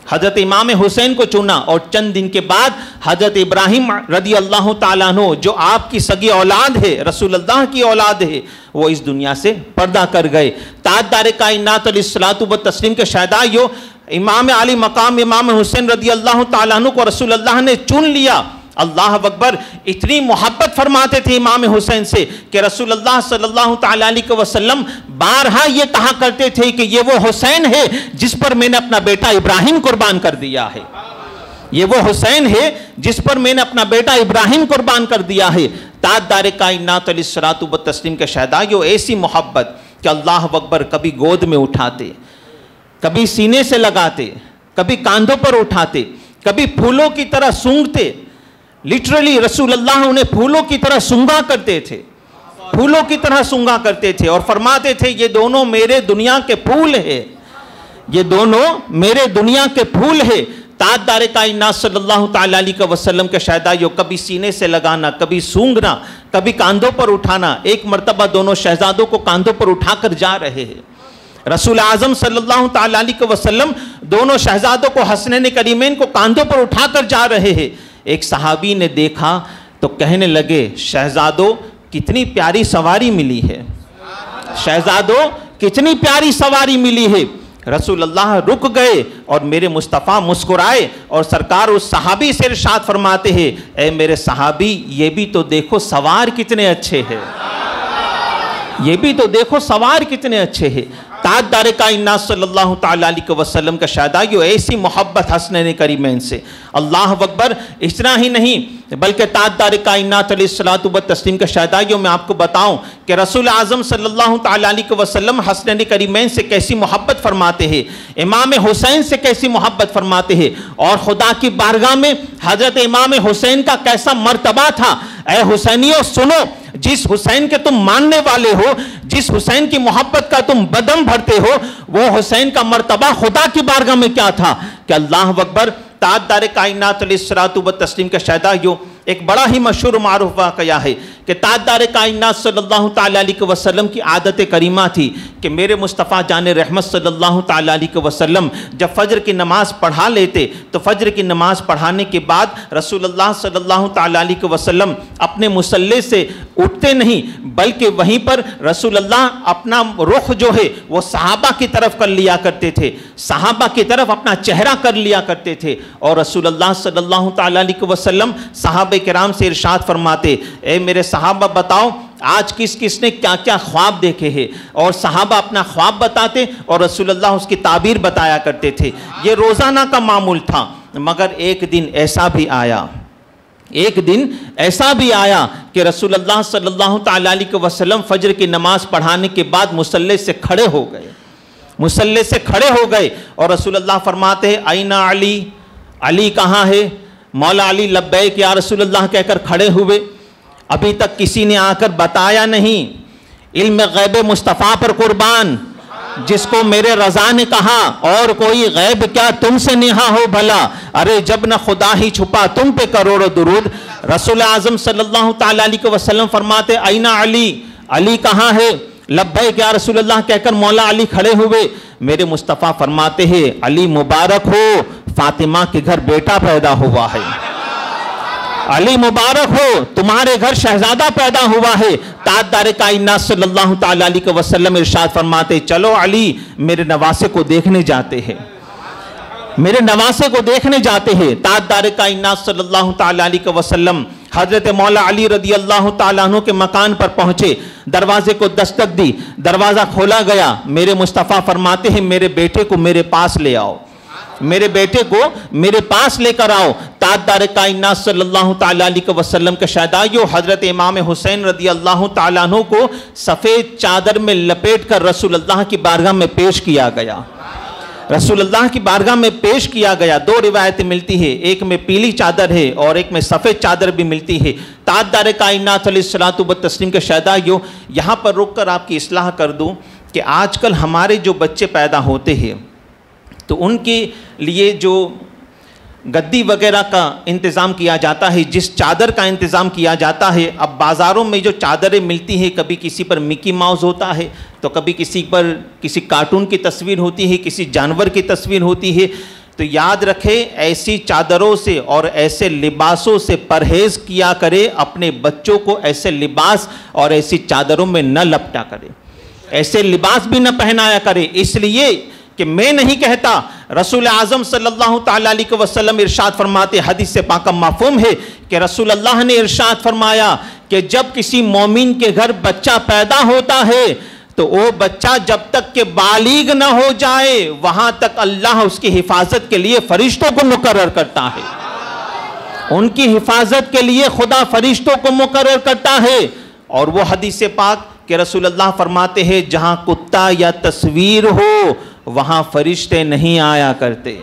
हज़रत इमाम हुसैन को चुना। और चंद दिन के बाद हज़रत इब्राहीम रदी अल्लाह ताला अन्हु, जो आपकी सगी औलाद है, रसूलुल्लाह की औलाद है, वो इस दुनिया से पर्दा कर गए। ताजदार कायनात अलैहिस्सलातु व तस्लीम के शहदाइयों, इमाम आली मकाम इमाम हुसैन रदी अल्लाह ताला अन्हु को रसूलुल्लाह ने चुन लिया। अल्लाह अकबर। इतनी मोहब्बत फरमाते थे इमाम हुसैन से कि रसूलुल्लाह सल्लल्लाहु ताला अलैहि वसल्लम बारहा ये कहा करते थे कि ये वो हुसैन है जिस पर मैंने अपना बेटा इब्राहिम कुर्बान कर दिया है, ये वो हुसैन है जिस पर मैंने अपना बेटा इब्राहिम कुर्बान कर दिया है। ताजदार कायनात अलैहिस्सलातु व तस्लीम के शहदाइयों, ऐसी मोहब्बत कि अल्लाह अकबर कभी गोद में उठाते, कभी सीने से लगाते, कभी कांधों पर उठाते, कभी फूलों की तरह सूंघते। लिटरली रसूलुल्लाह उन्हें फूलों की तरह सूंघा करते थे, फूलों की तरह सूंघा करते थे और फरमाते थे ये दोनों मेरे दुनिया के फूल है, ये दोनों मेरे दुनिया के फूल है। ताजदार कायनात सल्लल्लाहु ताला अलैहि वसल्लम के शहदाइयों, कभी सीने से लगाना, कभी सूंघना, कभी कांधों पर उठाना। एक मर्तबा दोनों शहजादों को कांधों पर उठाकर जा रहे हैं। रसूल आज़म सल्लल्लाहु ताला अलैहि वसल्लम दोनों शहजादों को, हसनैन करीमैन को कांधों पर उठाकर जा रहे हैं। एक सहाबी ने देखा तो कहने लगे, शहजादों कितनी प्यारी सवारी मिली है, शहजादों कितनी प्यारी सवारी मिली है। रसूलुल्लाह रुक गए और मेरे मुस्तफ़ा मुस्कुराए और सरकार उस सहाबी से इरशाद फरमाते हैं, ए मेरे सहाबी, ये भी तो देखो सवार कितने अच्छे हैं, ये भी तो देखो सवार कितने अच्छे हैं। ताजदार कायनात सल्लल्लाहु ताला अलैहि वसल्लम का शहदाइयों, ऐसी मोहब्बत हसनैन करीमैन से। अल्लाह अकबर। इतना ही नहीं बल्कि ताजदार कायनात अलैहिस्सलातु व तस्लीम के शहदाइयों, मैं आपको बताऊं कि रसूल आज़म सल्लल्लाहु ताला अलैहि वसल्लम हसनैन करीमैन से कैसी मोहब्बत फरमाते हैं, इमाम हुसैन से कैसी मोहब्बत फरमाते हैं, और खुदा की बारगाह में हज़रत इमाम हुसैन का कैसा मर्तबा था। ऐ हुसैनियों सुनो, जिस हुसैन के तुम मानने वाले हो, जिस हुसैन की मोहब्बत का तुम बदम भरते हो, वो हुसैन का मर्तबा खुदा की बारगाह में क्या था कि अल्लाह अकबर। ताजदार कायनात अलैहिस्सलातु व तस्लीम के शहदाइयों, एक बड़ा ही मशहूर मारूफ वाक़या है कि ताजदार कायनात सल्लल्लाहु ताला अलैहि वसल्लम की आदत करीमा थी कि मेरे मुस्तफ़ा जान रहमत सल्लल्लाहु ताला अलैहि वसल्लम जब फ़ज्र की नमाज़ पढ़ा लेते तो फ़ज्र की नमाज़ पढ़ाने के बाद रसूलुल्लाह सल्लल्लाहु ताला अलैहि वसल्लम अपने मुसल्ले से उठते नहीं, बल्कि वहीं पर रसूलुल्लाह अपना रुख जो है वो सहाबा की तरफ कर लिया करते थे, सहाबा की तरफ अपना चेहरा कर लिया करते थे। और रसूलुल्लाह सल्लल्लाहु ताला अलैहि वसल्लम सहाबा किराम से इरशाद फरमाते, ए मेरे सहाबा बताओ आज किस किस ने क्या क्या ख्वाब देखे हैं, और सहाबा अपना ख्वाब बताते और रसूलुल्लाह उसकी ताबीर बताया करते थे। ये रोज़ाना का मामूल था। मगर एक दिन ऐसा भी आया, एक दिन ऐसा भी आया कि रसूलुल्लाह सल्लल्लाहु ताला अलैहि वसल्लम फजर की नमाज पढ़ाने के बाद मुसल्ले से खड़े हो गए, मुसल्ले से खड़े हो गए और रसूलुल्लाह फरमाते हैं, आइना अली, अली कहाँ है? मौला अली लब्बैक या रसूलुल्लाह कहकर खड़े हुए। अभी तक किसी ने आकर बताया नहीं। इल्म गैब मुस्तफ़ा पर कुर्बान, जिसको मेरे रज़ा ने कहा और कोई गैब क्या तुमसे नेहा हो भला, अरे जब न खुदा ही छुपा तुम पे करोड़ों दुरूद। रसूल आज़म सल्लल्लाहु ताला अलैहि वसल्लम फरमाते, आइना अली, अली कहाँ है? लब्बैक या रसूलुल्लाह कहकर मौला अली खड़े हुए। मेरे मुस्तफ़ा फरमाते हैं, अली मुबारक हो, फातिमा के घर बेटा पैदा हुआ है। अली मुबारक हो, तुम्हारे घर शहजादा पैदा हुआ है। ताजदार कायनात सल्लल्लाहु ताला अलैहि वसल्लम इरशाद फरमाते, चलो अली मेरे नवासे को देखने जाते हैं, मेरे नवासे को देखने जाते हैं। ताजदार कायनात सल्लल्लाहु ताला अलैहि वसल्लम हजरत मौला अली रदी अल्लाह ताला अन्हु के मकान पर पहुंचे, दरवाजे को दस्तक दी, दरवाजा खोला गया। मेरे मुस्तफ़ा फरमाते हैं, मेरे बेटे को मेरे पास ले आओ, मेरे बेटे को मेरे पास लेकर आओ। ताजदार कायनात सल्लल्लाहु ताला अलैहि वसल्लम के शहदाइयों, हजरत इमाम हुसैन रदी अल्लाह ताला अन्हु को सफ़ेद चादर में लपेट कर रसूलुल्लाह की बारगाह में पेश किया गया, रसूलुल्लाह की बारगाह में पेश किया गया। दो रिवायतें मिलती है, एक में पीली चादर है और एक में सफ़ेद चादर भी मिलती है। ताजदार कायनात अलैहिस्सलातु व तस्लीम के शहदाइयों, यहाँ पर रुक कर आपकी इस्लाह कर दूँ कि आजकल हमारे जो बच्चे पैदा होते हैं तो उनके लिए जो गद्दी वगैरह का इंतज़ाम किया जाता है, जिस चादर का इंतज़ाम किया जाता है, अब बाज़ारों में जो चादरें मिलती हैं, कभी किसी पर मिकी माउस होता है तो कभी किसी पर किसी कार्टून की तस्वीर होती है, किसी जानवर की तस्वीर होती है। तो याद रखें, ऐसी चादरों से और ऐसे लिबासों से परहेज़ किया करे, अपने बच्चों को ऐसे लिबास और ऐसी चादरों में न लपटा करे, ऐसे लिबास भी न पहनाया करे। इसलिए कि मैं नहीं कहता, रसूल आज़म सल्लल्लाहु ताला अलैहि वसल्लम इरशाद फरमाते, हदीस से पाक माफ़ूम है कि रसूल अल्लाह ने इरशाद फरमाया कि जब किसी मोमिन के घर बच्चा पैदा होता है तो वो बच्चा जब तक के बालिग न हो जाए वहां तक अल्लाह उसकी हिफाजत के लिए फरिश्तों को मुकर्रर करता है, उनकी हिफाजत के लिए खुदा फरिश्तों को मुकर्रर करता है। और वो हदीस से पाक कि रसूल अल्लाह फरमाते हैं, जहां कुत्ता या तस्वीर हो वहां फरिश्ते नहीं आया करते,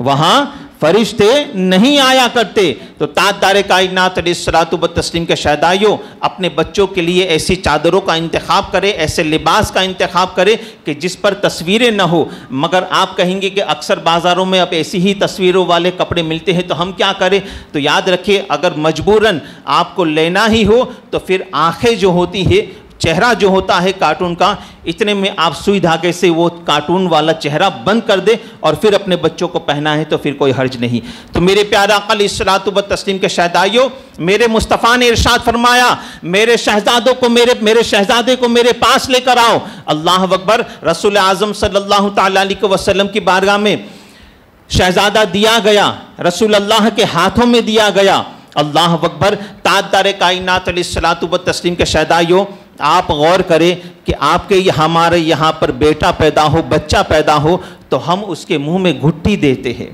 वहां फरिश्ते नहीं आया करते। तो ताजदार कायनात अलैहिस्सलातु व तस्लीम के शहदाइयों, अपने बच्चों के लिए ऐसी चादरों का इंतखाब करें, ऐसे लिबास का इंतखाब करें कि जिस पर तस्वीरें न हो। मगर आप कहेंगे कि अक्सर बाज़ारों में अब ऐसी ही तस्वीरों वाले कपड़े मिलते हैं तो हम क्या करें। तो याद रखिए, अगर मजबूरन आपको लेना ही हो तो फिर आँखें जो होती है, चेहरा जो होता है कार्टून का, इतने में आप सुई धागे से वो कार्टून वाला चेहरा बंद कर दे और फिर अपने बच्चों को पहना है तो फिर कोई हर्ज नहीं। तो मेरे प्यारे आका अलैहिस्सलातु व तस्लीम के शहदाइयों, मेरे मुस्तफ़ा ने इरशाद फरमाया, मेरे शहजादों को मेरे शहजादे को मेरे पास लेकर आओ। अल्लाह अकबर। रसूल आज़म सल्लल्लाहु ताला अलैहि वसल्लम की बारगाह में शहजादा दिया गया, रसूल अल्लाह के हाथों में दिया गया। अल्लाह अकबर। ताजदार कायनात अलैहिस्सलातु व तस्लीम के शहदाइयों, आप गौर करें कि आपके हमारे यहाँ पर बेटा पैदा हो, बच्चा पैदा हो तो हम उसके मुंह में घुट्टी देते हैं,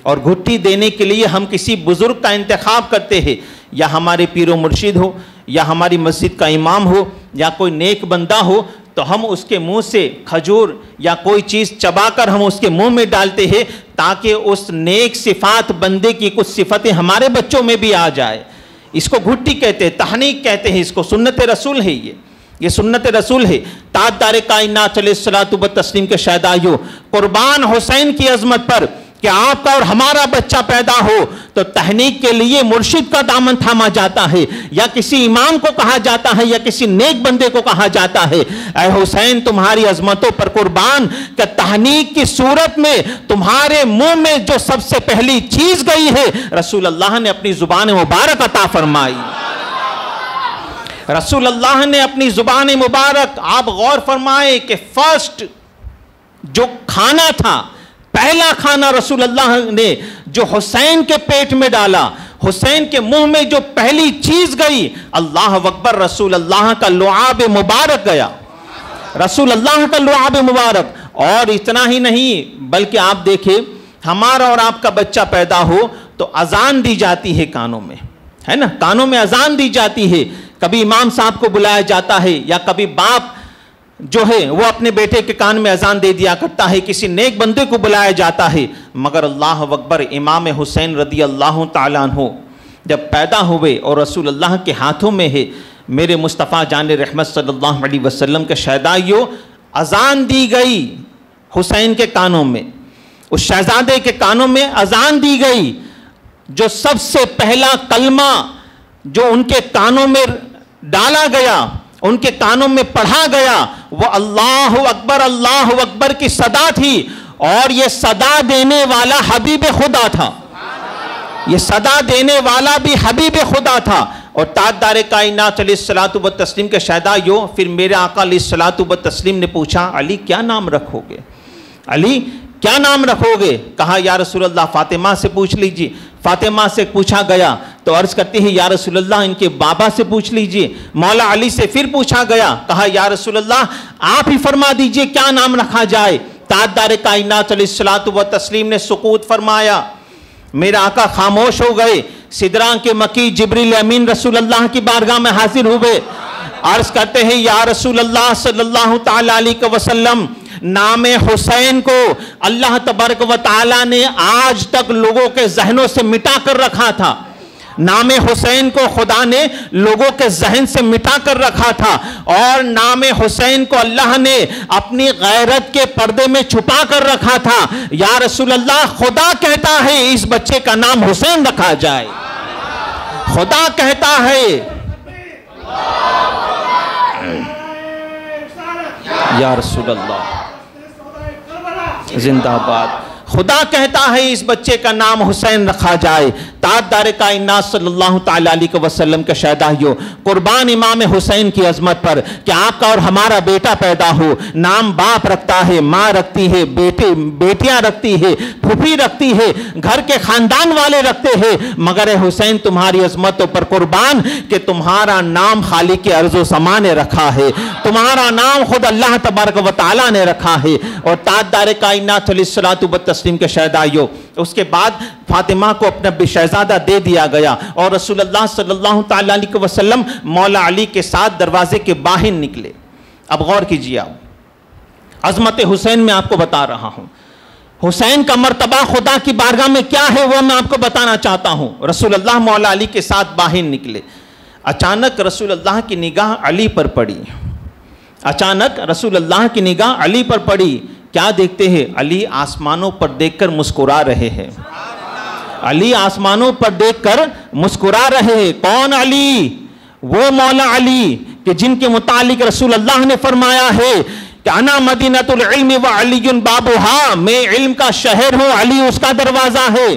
और घुट्टी देने के लिए हम किसी बुज़ुर्ग का इंतखाब करते हैं, या हमारे पीरो मुर्शिद हो, या हमारी मस्जिद का इमाम हो, या कोई नेक बंदा हो, तो हम उसके मुंह से खजूर या कोई चीज़ चबाकर हम उसके मुंह में डालते हैं ताकि उस नेक सिफात बंदे की कुछ सिफतें हमारे बच्चों में भी आ जाए। इसको घुट्टी कहते हैं, तहनीक कहते हैं, इसको सुन्नत रसूल है, ये सुन्नत रसूल है। ताजदार कायनात अलैहिस्सलातु व तस्लीम के शहदाइयों, कुर्बान हुसैन की अजमत पर कि आपका और हमारा बच्चा पैदा हो तो तहनीक के लिए मुर्शिद का दामन थामा जाता है, या किसी इमाम को कहा जाता है, या किसी नेक बंदे को कहा जाता है, ऐ हुसैन तुम्हारी अजमतों पर कुर्बान, कि तहनीक की सूरत में तुम्हारे मुंह में जो सबसे पहली चीज गई है रसूल अल्लाह ने अपनी जुबान मुबारक अता फरमाई। रसूल अल्लाह ने अपनी जुबान मुबारक, आप गौर फरमाए कि फर्स्ट जो खाना था, पहला खाना रसूल अल्लाह ने जो हुसैन के पेट में डाला, हुसैन के मुंह में जो पहली चीज गई, अल्लाह अकबर, रसूल अल्लाह का लुआब मुबारक गया, रसूल अल्लाह का लुआब मुबारक। और इतना ही नहीं, बल्कि आप देखिए, हमारा और आपका बच्चा पैदा हो तो अजान दी जाती है कानों में, है ना, कानों में अजान दी जाती है। कभी इमाम साहब को बुलाया जाता है, या कभी बाप जो है वो अपने बेटे के कान में अजान दे दिया करता है, किसी नेक बंदे को बुलाया जाता है। मगर अल्लाह अकबर, इमाम हुसैन रदी अल्लाह ताला अन्हु जब पैदा हुए और रसूल अल्लाह के हाथों में है, मेरे मुस्तफ़ा जान रहमत सल्लल्लाहु अलैहि वसल्लम के शहदाइयों, अजान दी गई हुसैन के कानों में, उस शहजादे के कानों में अजान दी गई। जो सबसे पहला कलमा जो उनके कानों में डाला गया, उनके कानों में पढ़ा गया, वो अल्लाह अकबर की सदा थी, और ये सदा देने वाला हबीब खुदा था, ये सदा देने वाला भी हबीब खुदा था। और ताजदार कायनात अलैहिस्सलातु व तस्लीम के शहदाइयों, फिर मेरे आका अलैहिस्सलातु व तस्लीम ने पूछा, अली क्या नाम रखोगे, अली क्या नाम रखोगे? कहा या रसूलल्लाह फातिमा से पूछ लीजिए। फातिमा से पूछा गया तो अर्ज करती है या रसूलल्लाह इनके बाबा से पूछ लीजिए। मौला अली से फिर पूछा गया, कहा या रसूलल्लाह आप ही फरमा दीजिए क्या नाम रखा जाए। ताजदार कायनात अलैहिस्सलातु व तस्लीम ने सुकूत फरमाया, मेरे आका खामोश हो गए। सिदरा के मकी जिब्रील अमीन रसूलल्लाह की बारगाह में हाजिर हुए, अर्ज करते हैं या रसूलल्लाह सल्लल्लाहु ताला अलैहि वसल्लम, नाम हुसैन को अल्लाह तबारक व ताला ने आज तक लोगों के जहनों से मिटा कर रखा था, नाम हुसैन को खुदा ने लोगों के जहन से मिटा कर रखा था और नाम हुसैन को अल्लाह ने अपनी गैरत के पर्दे में छुपा कर रखा था। या रसूल अल्लाह, खुदा कहता है इस बच्चे का नाम हुसैन रखा जाए। खुदा कहता है, या रसूल अल्लाह जिंदाबाद, खुदा कहता है इस बच्चे का नाम हुसैन रखा जाए। ताजदार कायनात सल्लल्लाहु ताला अलैहि वसल्लम का शहदाइयो, कुर्बान इमाम हुसैन की अजमत पर कि आपका और हमारा बेटा पैदा हो। नाम बाप रखता है, माँ रखती है, बेटियां रखती है, फूफी रखती है, घर के खानदान वाले रखते हैं, मगर हुसैन तुम्हारी अजमतों पर कुर्बान कि तुम्हारा नाम खालिक के अर्ज़ो समा ने रखा है, तुम्हारा नाम खुद अल्लाह तबारक व तआला ने रखा है। और ताजदार कायनात अलैहिस्सलातु व तस्लीम के शहदाइयो, उसके बाद फातिमा को अपना शहजादा दे दिया गया और रसूलुल्लाह सल्लल्लाहु ताला अलैहि वसल्लम मौला अली के साथ दरवाजे के बाहर निकले। अब गौर कीजिए, आप अजमत हुसैन में आपको बता रहा हूं, हुसैन का मर्तबा खुदा की बारगाह में क्या है वो मैं आपको बताना चाहता हूं। रसूलुल्लाह मौला अली के साथ बाहर निकले, अचानक रसूलुल्लाह की निगाह अली पर पड़ी। अचानक रसूलुल्लाह की निगाह अली पर पड़ी। क्या देखते हैं? अली आसमानों पर देखकर मुस्कुरा रहे हैं। अली आसमानों पर देखकर मुस्कुरा रहे हैं। कौन अली? वो मौला अली कि जिनके मुतालिक रसूल अल्लाह ने फरमाया है कि अना मदीनतुल इल्म व अलीयुन बाबुहा, मैं इल्म का शहर हूं, अली उसका दरवाजा है।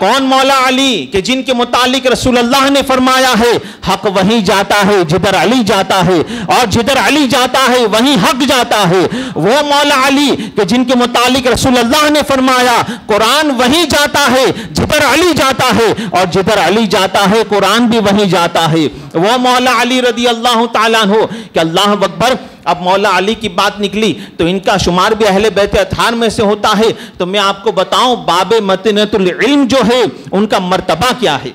कौन मौला अली कि जिनके मुतालिक रसूल अल्लाह ने फरमाया है हक वहीं जाता है जिधर अली जाता है और जिधर अली जाता है वहीं हक जाता है। वो मौला अली कि जिनके मुतालिक रसूल अल्लाह ने फरमाया कुरान वहीं जाता है जिधर अली जाता है और जिधर अली जाता है कुरान भी वहीं जाता है। वो मौला अली रदी अल्लाह ताला अन्हु कि अल्लाह अकबर। अब मौला अली की बात निकली तो इनका शुमार भी अहले बैत अतहार में से होता है। तो मैं आपको बताऊं बाबे मदीनतुल इल्म जो है उनका मर्तबा क्या है।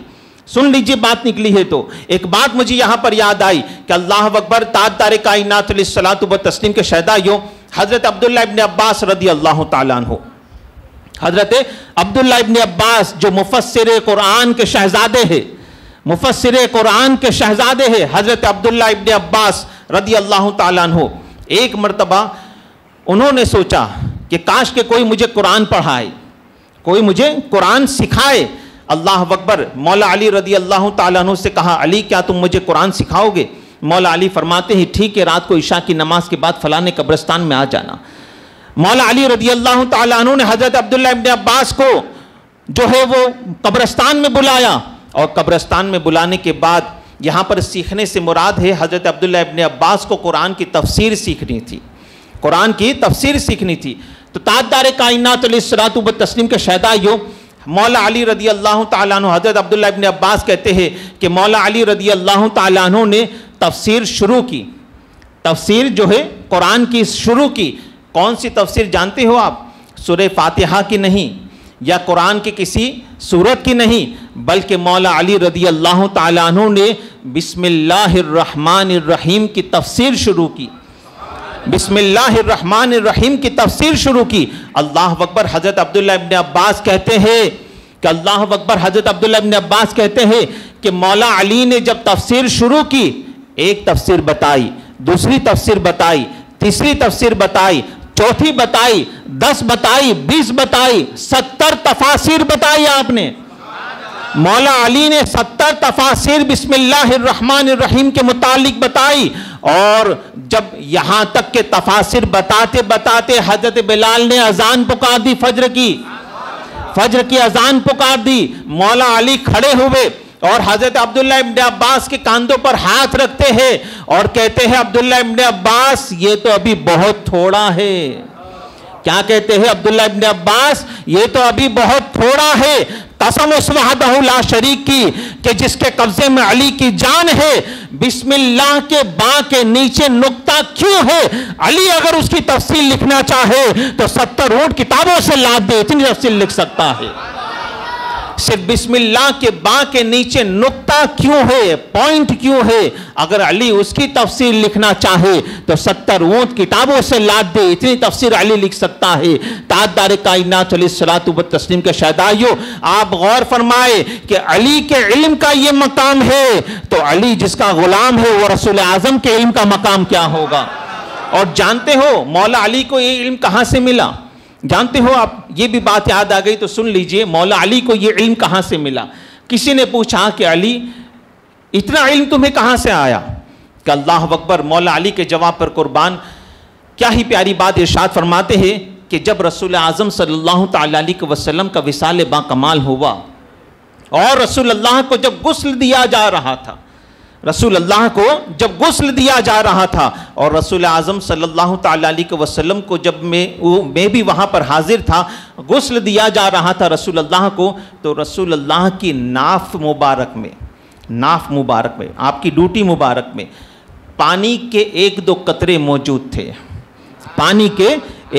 सुन लीजिए, बात निकली है तो एक बात मुझे यहां पर याद आई कि अल्लाह अकबर। ताजदार कायनात अलैहिस्सलातु व तस्लीम के शहदाइयों हजरत अब्दुल्लाह इब्न अब्बास रदी अल्लाह ताला अन्हु, हजरत अब्दुल्लाह इब्न अब्बास जो मुफस्सिर कुरान के शहजादे हैं, मुफस्सिर कुरान के शहजादे हैं हजरत अब्दुल्लाह इब्न अब्बास रदी अल्लाह ताला अन्हु। एक मर्तबा उन्होंने सोचा कि काश के कोई मुझे कुरान पढ़ाए, कोई मुझे कुरान सिखाए। अल्लाह अकबर। मौला अली रदी अल्लाह ताला अन्हु से कहा, अली क्या तुम मुझे कुरान सिखाओगे? मौला अली फरमाते हैं ठीक है, रात को इशा की नमाज के बाद फलाने कब्रिस्तान में आ जाना। मौला अली रदी अल्लाह ताला अन्हु ने हजरत अब्दुल्लाह इब्न अब्बास को जो है वो कब्रिस्तान में बुलाया और कब्रिस्तान में बुलाने के बाद यहाँ पर सीखने से मुराद है हजरत अब्दुल्लाह इब्न अब्बास को कुरान की तफसीर सीखनी थी, कुरान की तफसीर सीखनी थी। तो ताजदार कायनात अलैहिस्सलातु व तस्लीम के शहदाइयों मौला अली रदी अल्लाह ताला अन्हु, हजरत अब्दुल्लाह इब्न अब्बास कहते हैं कि मौला अली रदी अल्लाह ताला अन्हु ने तफसीर शुरू की, तफसीर जो है कुरान की शुरू की। कौन सी तफसीर जानते हो आप? सूरह फातिहा की नहीं या कुरान के किसी सूरत की नहीं, बल्कि मौला अली रदी अल्लाह ताला अन्हु ने बिस्मिल्लाहिर्रहमानिर्रहीम की तफसीर शुरू की, बिस्मिल्लाहिर्रहमानिर्रहीम की तफसीर शुरू की। अल्लाह अकबर। हजरत अब्दुल्लाह इब्न अब्बास कहते हैं कि अल्लाह अकबर, हजरत अब्दुल्लाह इब्न अब्बास कहते हैं कि मौला अली ने जब तफसीर शुरू की, एक तफसीर बताई, दूसरी तफसीर बताई, तीसरी तफसीर बताई, चौथी बताई, 10 बताई, 20 बताई, 70 तफासिर बताई आपने। मौला अली ने 70 तफासिर बिस्मिल्लाहिर्रहमानिर्रहीम के मुतालिक बताई। और जब यहां तक के तफासिर बताते बताते हजरत बिलाल ने अजान पुकार दी, फज्र की अजान पुकार दी। मौला अली खड़े हुए और हजरत अब्दुल्लाह इब्न अब्बास के कांधों पर हाथ रखते हैं और कहते हैं अब्दुल्लाह इब्न अब्बास ये तो अभी बहुत थोड़ा है। क्या कहते हैं अब्दुल्लाह इब्न अब्बास? ये तो अभी बहुत थोड़ा है। कसम उस वहदहु ला शरीक की कि जिसके कब्जे में अली की जान है। बिस्मिल्लाह के बा के नीचे नुक्ता क्यों है? अली अगर उसकी तफसील लिखना चाहे तो 70 ऊंट किताबों से लाद दे, इतनी तफसील लिख सकता है। सिर्फ बिस्मिल्लाह के बा के नीचे नुक्ता क्यों है, पॉइंट क्यों है? अगर अली उसकी तफसीर लिखना चाहे तो 70 ऊंट किताबों से लाद दे, इतनी तफसीर अली लिख सकता है। ताजदार कायनात अलैहिस्सलातु व तस्लीम के शहदाइयों, आप गौर फरमाए कि अली के इल्म का ये मकाम है, तो अली जिसका गुलाम है वो रसूल आजम के इल्म का मकाम क्या होगा? और जानते हो मौला अली को ये इल्म कहां से मिला? जानते हो आप? ये भी बात याद आ गई तो सुन लीजिए, मौला अली को ये इल्म कहां से मिला? किसी ने पूछा कि अली इतना इल्म तुम्हें कहां से आया? कि अल्लाह अकबर, मौला अली के जवाब पर कुर्बान, क्या ही प्यारी बात इरशाद फरमाते हैं कि जब रसूल आजम सल्लल्लाहु तआला अलैहि वसल्लम का विसाल बाकमाल हुआ और रसूल अल्लाह को जब गुस्ल दिया जा रहा था, रसूल अल्लाह को जब गुस्ल दिया जा रहा था और रसूल आजम सल्लल्लाहु तआला अलैहि वसल्लम को जब मैं भी वहाँ पर हाजिर था, गुस्ल दिया जा रहा था रसूल अल्लाह को, तो रसूल अल्लाह की नाफ मुबारक में, आपकी डूटी मुबारक में पानी के 1-2 कतरे मौजूद थे। पानी के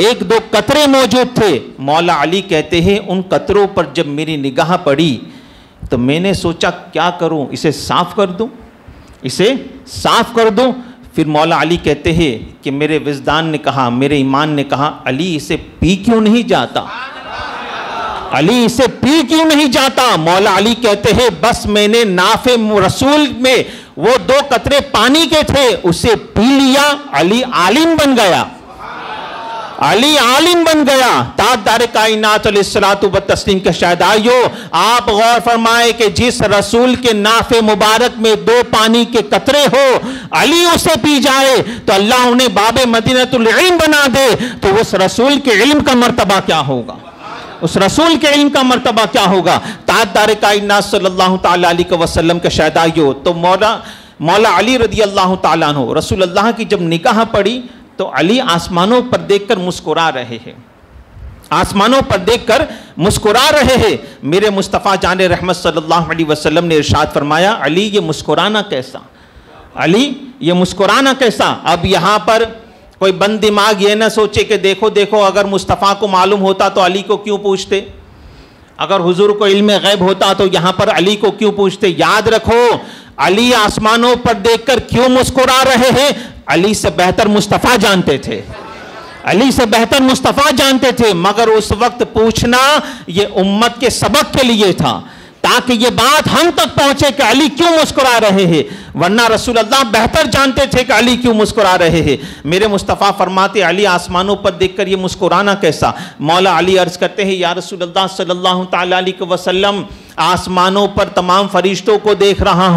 1-2 कतरे मौजूद थे। मौला अली कहते हैं उन कतरों पर जब मेरी निगाह पड़ी तो मैंने सोचा क्या करूं, इसे साफ कर दूं। फिर मौला अली कहते हैं कि मेरे विजदान ने कहा, मेरे ईमान ने कहा, अली इसे पी क्यों नहीं जाता? मौला अली कहते हैं बस मैंने नाफे रसूल में वो 2 कतरे पानी के थे, उसे पी लिया, अली आलिम बन गया। ताजदार कायनात अलैहिस्सलातु व तस्लीम के शहदाइयों, आप गौर फरमाए कि जिस रसूल के नाफे मुबारक में 2 पानी के कतरे हो, अली उसे पी जाए तो अल्लाह उन्हें बाबे मदीनतुल इल्म बना दे, तो उस रसूल के इल्म का मर्तबा क्या होगा? ताजदार कायनात सल्लल्लाहु तआला अलैहि वसल्लम के शहदाइयों, तो मौला अली रदी अल्लाह तआला अन्हु, रसूल अल्लाह की जब निगाह पड़ी तो अली आसमानों पर देखकर मुस्कुरा रहे हैं। मेरे मुस्तफ़ा जान रहमत सल्लल्लाहु अलैहि वसल्लम ने इरशाद फरमाया, अली ये मुस्कुराना कैसा? अब यहाँ पर कोई बंद दिमाग ये ना सोचे कि देखो अगर मुस्तफ़ा को मालूम होता तो अली को क्यों पूछते, अगर हुजूर को इल्म गैब होता तो यहाँ पर अली को क्यों पूछते। याद रखो, अली आसमानों पर देखकर क्यों मुस्कुरा रहे हैं? अली से बेहतर मुस्तफ़ा जानते थे, मगर उस वक्त पूछना ये उम्मत के सबक के लिए था, ताकि ये बात हम तक पहुंचे कि अली क्यों मुस्कुरा रहे हैं, वरना रसूल अल्लाह बेहतर जानते थे कि अली क्यों मुस्कुरा रहे हैं। मेरे मुस्तफ़ा फरमाते अली आसमानों पर देखकर ये मुस्कुराना कैसा? मौला अली अर्ज करते हैं, या रसूल अल्लाह सल्लल्लाहु तआला अलैहि वसल्लम, आसमानों पर तमाम फरिश्तों को देख रहा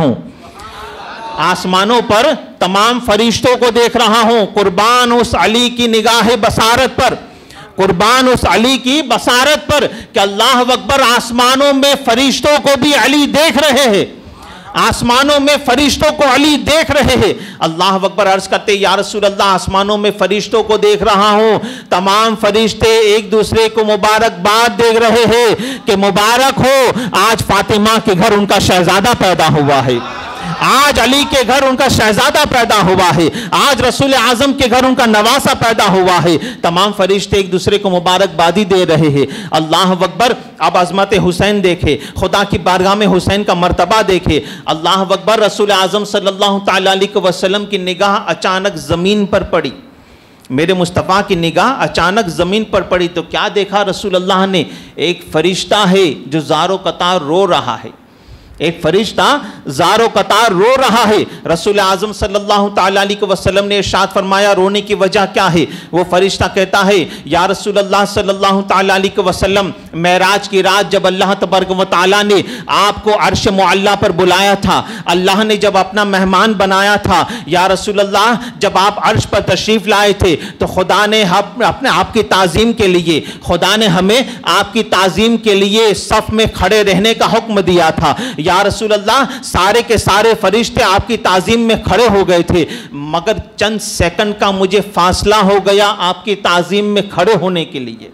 हूं, कुर्बान उस अली की निगाह बसारत पर, कि अल्लाह अकबर, आसमानों में फरिश्तों को भी अली देख रहे हैं, अल्लाह अकबर अर्ज करते, या रसूल अल्लाह, आसमानों में फरिश्तों को देख रहा हूं, तमाम फरिश्ते एक दूसरे को मुबारकबाद दे रहे हैं कि मुबारक हो, आज फातिमा के घर उनका शहजादा पैदा हुआ है, आज अली के घर उनका शहजादा पैदा हुआ है, आज रसूल आजम के घर उनका नवासा पैदा हुआ है। तमाम फरिश्ते एक दूसरे को मुबारकबादी दे रहे हैं। अल्लाह अकबर। अब अजमत हुसैन देखे, खुदा की बारगाह में हुसैन का मर्तबा देखे। अल्लाह अकबर। रसूल आजम सल्लल्लाहु तआला अलैहि वसल्लम की निगाह अचानक ज़मीन पर पड़ी, मेरे मुस्तफ़ा की निगाह अचानक ज़मीन पर पड़ी तो क्या देखा रसूल अल्लाह ने? एक फरिश्ता है जो ज़ारो कतार रो रहा है, एक फरिश्ता ज़ारो कतार रो रहा है। रसूल आज़म सल्लल्लाहु तआला अलैहि वसल्लम ने इरशाद फरमाया, रोने की वजह क्या है? वो फरिश्ता कहता है, या रसूल अल्लाह सल्लल्लाहु तआला अलैहि वसल्लम, मेराज की रात जब अल्लाह तबारक व तआला ने आपको अर्श मुअल्ला पर बुलाया था, अल्लाह ने जब अपना मेहमान बनाया था, या रसूल अल्लाह, जब आप अर्श पर तशरीफ़ लाए थे तो खुदा ने अपने आपकी ताज़ीम के लिए, खुदा ने हमें आपकी ताज़ीम के लिए सफ़ में खड़े रहने का हुक्म दिया था। या रसूल अल्लाह, सारे के सारे फरिश्ते आपकी ताज़ीम में खड़े हो गए थे, मगर चंद सेकंड का मुझे फासला हो गया आपकी ताज़ीम में खड़े होने के लिए,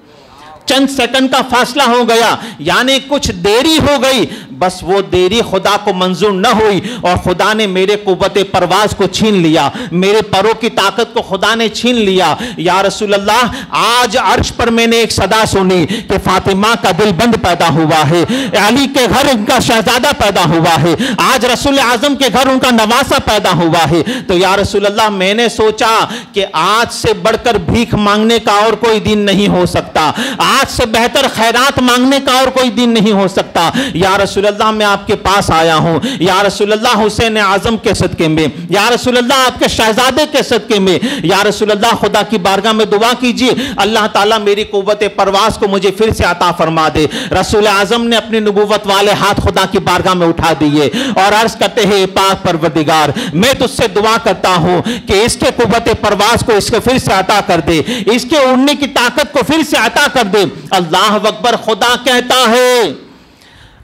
चंद सेकंड का फासला हो गया, यानी कुछ देरी हो गई। बस वो देरी खुदा को मंजूर न हुई और खुदा ने मेरे कुव्वत परवाज को छीन लिया, मेरे परों की ताकत को खुदा ने छीन लिया। या रसूल अल्लाह, आज अर्श पर मैंने एक सदा सुनी कि फातिमा का दिलबंद पैदा हुआ है, अली के घर उनका शहजादा पैदा हुआ है, आज रसूल आजम के घर उनका नवासा पैदा हुआ है। तो या रसूल अल्लाह, मैंने सोचा कि आज से बढ़कर भीख मांगने का और कोई दिन नहीं हो सकता, आज से बेहतर खैरात मांगने का और कोई दिन नहीं हो सकता। या रसूल अल्लाह, मैं आपके पास आया हूं। या रसूल अल्लाह, हुसैन आजम के सदके में, या रसूल अल्लाह, आपके शहजादे के सदके में, या रसूल अल्लाह, खुदा की बारगाह में दुआ कीजिए अल्लाह ताला मेरी कुव्वत परवास को मुझे फिर से अता फरमा दे। रसूल आजम ने अपनी नबूवत वाले हाथ खुदा की बारगाह में उठा दिए और अर्ज करते हैं, पाक परवरदिगार, मैं तुझसे दुआ करता हूं कि इसके कुव्वत परवास को इसके फिर से अता कर दे, इसके उड़ने की ताकत को फिर से अता कर दे। अल्लाह अकबर। खुदा कहता है,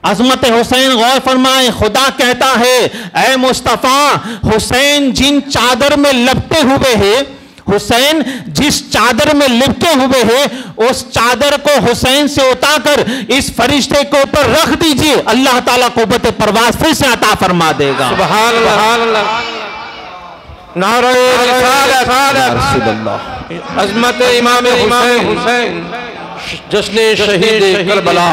अजमत हुसैन गौर फरमाए, खुदा कहता है, ऐ मुस्तफा, हुसैन जिन चादर में लपटे हुए हैं, हुसैन जिस चादर में लिपटे हुए हैं, उस चादर को हुसैन से उतारकर इस फरिश्ते के ऊपर रख दीजिए, अल्लाह ताला कुव्वत परवाज़ फिर से अता फरमा देगा। सुभान अल्लाह। नारे रिसालत, अज़मत इमाम हुसैन, जश्न शहीद करबला।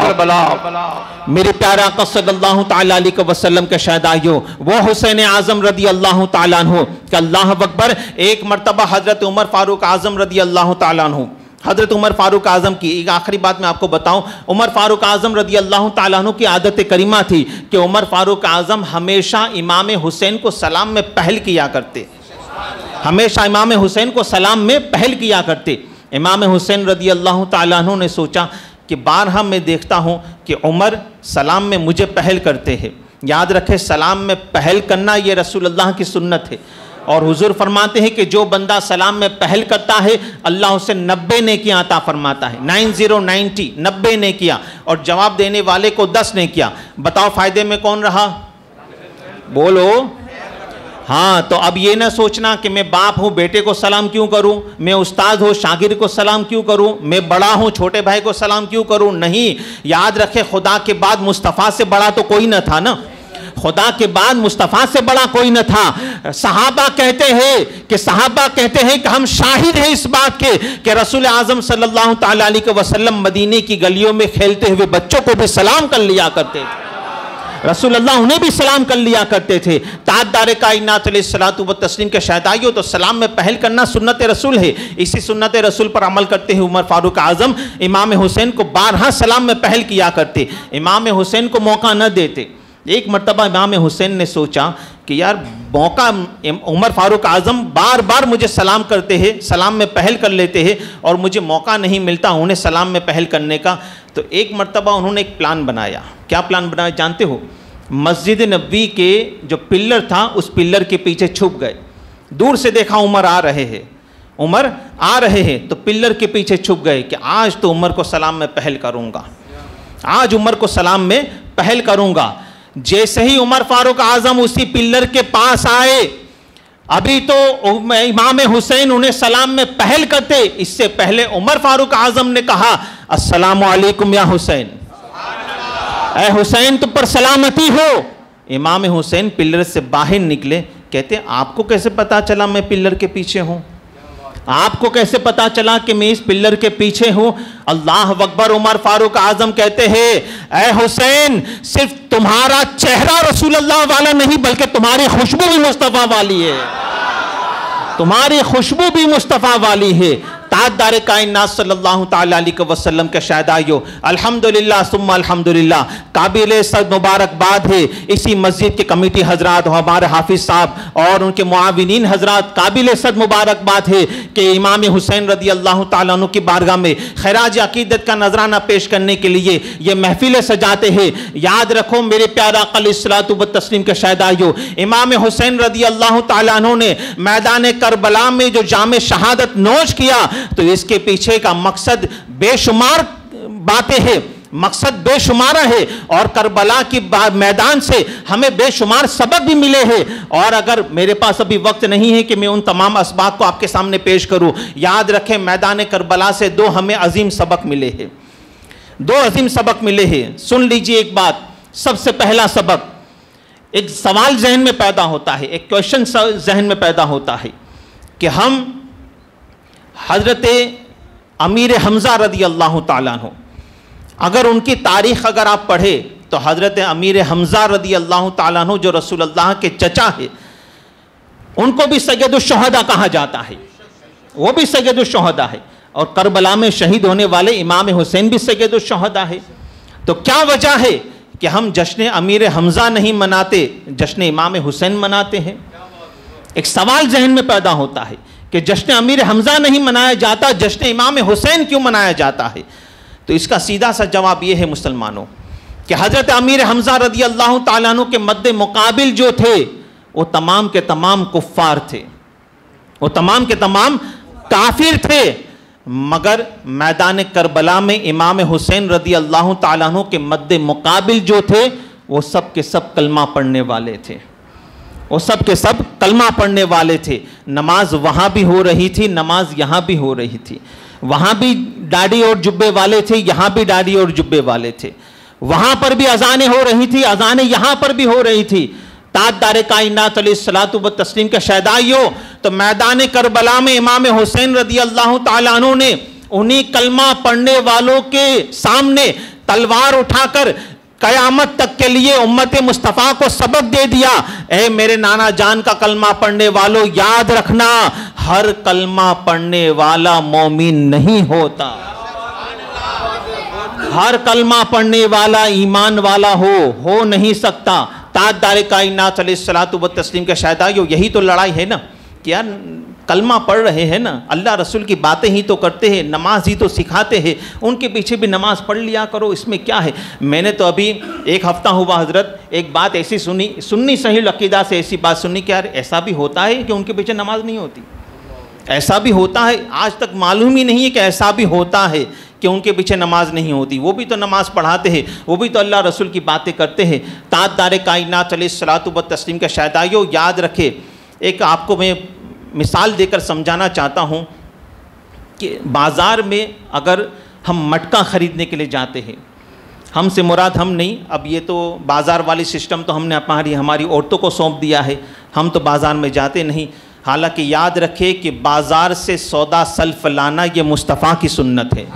मेरे प्यारे आका सल्लल्लाहु तआला अलैहि वसल्लम के शहदाइयों, वो हुसैन आज़म रदी अल्लाह तआला अन्हु कि अल्लाह अकबर, एक मरतबा हज़रत उमर फारूक आज़म रदी अल्लाह तआला अन्हु, हज़रत उमर फारूक आज़म की एक आखिरी बात मैं आपको बताऊं, उमर फारूक आज़म रदी अल्लाह तआला अन्हु की आदत करीमा थी कि उमर फारूक आज़म हमेशा इमाम हुसैन को सलाम में पहल किया करते, हमेशा इमाम हुसैन को सलाम में पहल किया करते। इमाम हुसैन रदी अल्लाह तआला अन्हु ने सोचा कि बारहा मैं देखता हूँ कि उमर सलाम में मुझे पहल करते हैं। याद रखें, सलाम में पहल करना ये रसूल अल्लाह की सुन्नत है और हुजूर फरमाते हैं कि जो बंदा सलाम में पहल करता है अल्लाह उसे 90 नेकियां अता फरमाता है। 90 नेकियां, और जवाब देने वाले को 10 नेकियां। बताओ फ़ायदे में कौन रहा? बोलो। हाँ, तो अब ये ना सोचना कि मैं बाप हूँ बेटे को सलाम क्यों करूँ, मैं उस्ताद हूँ शागिर्द को सलाम क्यों करूँ, मैं बड़ा हूँ छोटे भाई को सलाम क्यों करूँ। नहीं, याद रखे खुदा के बाद मुस्तफ़ा से बड़ा तो कोई न था ना, खुदा के बाद मुस्तफ़ा से बड़ा कोई न था। सहाबा कहते हैं कि हम शाहिद हैं इस बात के कि रसूल आज़म सल्लल्लाहु तआला अलैहि वसल्लम मदीने की गलियों में खेलते हुए बच्चों को भी सलाम कर लिया करते थे, रसूल अल्लाह उन्हें भी सलाम कर लिया करते थे। ताजदार कायनात अलैहिस्सलातु व तस्लीम के शहदाइयों, तो सलाम में पहल करना सुन्नत रसूल है। इसी सुन्नत रसूल पर अमल करते हुए उमर फारूक आज़म इमाम हुसैन को बारहा सलाम में पहल किया करते, इमाम हुसैन को मौका न देते। एक मरतबा इमाम हुसैन ने सोचा कि यार मौका, उमर फारूक आज़म बार बार मुझे सलाम करते हैं, सलाम में पहल कर लेते हैं और मुझे मौका नहीं मिलता उन्हें सलाम में पहल करने का। तो एक मरतबा उन्होंने एक प्लान बनाया। क्या प्लान बनाया जानते हो? मस्जिद नबवी के जो पिल्लर था उस पिल्लर के पीछे छुप गए। दूर से देखा उमर आ रहे हैं, तो पिल्लर के पीछे छुप गए कि आज तो उमर को सलाम में पहल करूँगा, आज उमर को सलाम में पहल करूँगा। जैसे ही उमर फारूक आज़म उसी पिल्लर के पास आए, अभी तो इमाम हुसैन उन्हें सलाम में पहल करते, इससे पहले उमर फारूक आज़म ने कहा, अस्सलामु अलैकुम या हुसैन, ऐ हुसैन तुम पर सलामती हो। इमाम हुसैन पिल्लर से बाहर निकले, कहते आपको कैसे पता चला मैं पिल्लर के पीछे हूँ, आपको कैसे पता चला कि मैं इस पिल्लर के पीछे हूँ? अल्लाह अकबर। उमर फारूक आज़म कहते हैं, ऐ हुसैन, सिर्फ तुम्हारा चेहरा रसूल अल्लाह वाला नहीं बल्कि तुम्हारी खुशबू भी मुस्तफ़ा वाली है, तुम्हारी खुशबू भी मुस्तफ़ा वाली है। ताजदार कायनात सल्लल्लाहु तआला अलैहि वसल्लम के शहदाइयों, अल्हम्दुलिल्लाह सुम्मा अल्हम्दुलिल्लाह, काबिल सद मुबारकबाद है इसी मस्जिद के कमेटी हजरात, हमारे हाफिज साहब और उनके मुआविनीन हजरात, काबिल सद मुबारकबाद है कि इमाम हुसैन रदी अल्लाह तआला अन्हु की बारगाह में खैराज अकीदत का नजराना पेश करने के लिए ये महफिलें सजाते हैं। याद रखो मेरे प्यारा आका अलैहिस्सलातु व तस्लीम के शहदाइयों, इमाम हुसैन रदी अल्लाह तआला अन्हु ने मैदान करबला में जो जामे शहादत नोश किया, तो इसके पीछे का मकसद बेशुमार बातें हैं, मकसद बेशुमार है और करबला की मैदान से हमें बेशुमार सबक भी मिले हैं। और अगर मेरे पास अभी वक्त नहीं है कि मैं उन तमाम असबाब को आपके सामने पेश करूं, याद रखें मैदान करबला से दो हमें अजीम सबक मिले हैं, दो अजीम सबक मिले हैं। सुन लीजिए एक बात, सबसे पहला सबक, एक सवाल जहन में पैदा होता है, एक क्वेश्चन जहन में पैदा होता है कि हम हजरत अमीर हमजा रदी अल्लाह ताला अन्हु, अगर उनकी तारीख अगर आप पढ़े तो हजरत अमीर हमजा रदी अल्लाह ताला अन्हु जो रसूलुल्लाह के चचा है, उनको भी सैयदुश्शुहदा कहा जाता है, वो भी सैयदुश्शुहदा है। और करबला में शहीद होने वाले इमाम हुसैन भी सैयदुश्शुहदा है। तो क्या वजह है कि हम जश्न अमीर हमजा नहीं मनाते, जश्न इमाम हुसैन मनाते हैं? एक सवाल जहन में पैदा होता है कि जश्न अमीर हमजा नहीं मनाया जाता, जश्न इमाम हुसैन क्यों मनाया जाता है? तो इसका सीधा सा जवाब यह है मुसलमानों कि हजरत अमीर हमजा रदी अल्लाह ताला अन्हु के मद्दे मुकाबिल जो थे वो तमाम के तमाम कुफ्फार थे, वो तमाम के तमाम काफिर थे। मगर मैदान करबला में इमाम हुसैन रदी अल्लाह ताला अन्हु के मद्दे मुकाबिल जो थे वो सब के सब कलमा पढ़ने वाले थे, वो सब के सब कलमा पढ़ने वाले थे। नमाज वहाँ भी हो रही थी, नमाज यहाँ भी हो रही थी। वहाँ भी दाढ़ी और जुब्बे वाले थे, यहाँ भी दाढ़ी और जुब्बे वाले थे। वहाँ पर भी अजानें हो रही थी, अजानें यहाँ पर भी हो रही थी। ताजदार कायनात अलैहिस्सलातु व तस्लीम का शहदाइयों, तो मैदान करबला में इमाम हुसैन रदी अल्लाह ताला अन्हु ने उन्हीं कलमा पढ़ने वालों के सामने तलवार उठाकर कयामत तक के लिए उम्मत मुस्तफ़ा को सबक दे दिया। ए मेरे नाना जान का कलमा पढ़ने वालों, याद रखना हर कलमा पढ़ने वाला मोमिन नहीं होता, हर कलमा पढ़ने वाला ईमान वाला हो नहीं सकता। ताजदार कायनात अलैहिस्सलातु व तस्लीम के शहदाइयों, यही तो लड़ाई है ना कि यार कलमा पढ़ रहे हैं ना, अल्लाह रसूल की बातें ही तो करते हैं, नमाज ही तो सिखाते हैं, उनके पीछे भी नमाज पढ़ लिया करो, इसमें क्या है? मैंने तो अभी एक हफ्ता हुआ हजरत, एक बात ऐसी सुन्नी सही अकीदा से ऐसी बात सुनी कि यार ऐसा भी होता है कि उनके पीछे नमाज नहीं होती, ऐसा भी होता है। आज तक मालूम ही नहीं है कि ऐसा भी होता है कि उनके पीछे नमाज नहीं होती। वो भी तो नमाज पढ़ाते हैं, वो भी तो अल्लाह रसूल की बातें करते हैं। ताजदार कायनात अलैहिस्सलातु व तस्लीम के शहदाइयों, याद रखे, एक आपको मैं मिसाल देकर समझाना चाहता हूँ कि बाज़ार में अगर हम मटका ख़रीदने के लिए जाते हैं, हमसे मुराद हम नहीं, अब ये तो बाज़ार वाली सिस्टम तो हमने हमारी औरतों को सौंप दिया है, हम तो बाज़ार में जाते नहीं। हालांकि याद रखे कि बाज़ार से सौदा सल्फ लाना ये मुस्तफ़ा की सुन्नत है,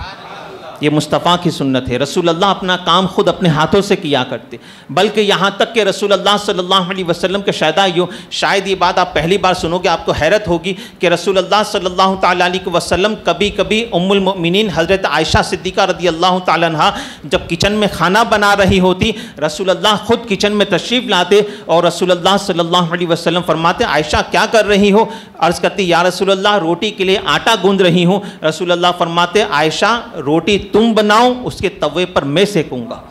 ये मुस्तफ़ा की सुन्नत है। रसूलुल्लाह अपना काम खुद अपने हाथों से किया करते, बल्कि यहाँ तक कि रसूलुल्लाह सल्लल्लाहु अलैहि वसल्लम के शहदाइयों, शायद ये बात आप पहली बार सुनोगे, आपको हैरत होगी कि रसूलुल्लाह सल्लल्लाहु ताला अलैहि वसल्लम कभी कभी उम्मुल मोमिनीन हज़रत आयशा सिद्दीक़ा रदी अल्लाह ताला अन्हा जब किचन में खाना बना रही होती, रसूलुल्लाह खुद किचन में तशरीफ़ लाते और रसूलुल्लाह सल्लल्लाहु अलैहि वसल्लम फरमाते, आयशा क्या कर रही हो? अर्ज़ करती, या रसूलुल्लाह रोटी के लिए आटा गूंद रही हूँ। रसूलुल्लाह फरमाते, आयशा रोटी तुम बनाओ, उसके तवे पर मैं सेकूंगा।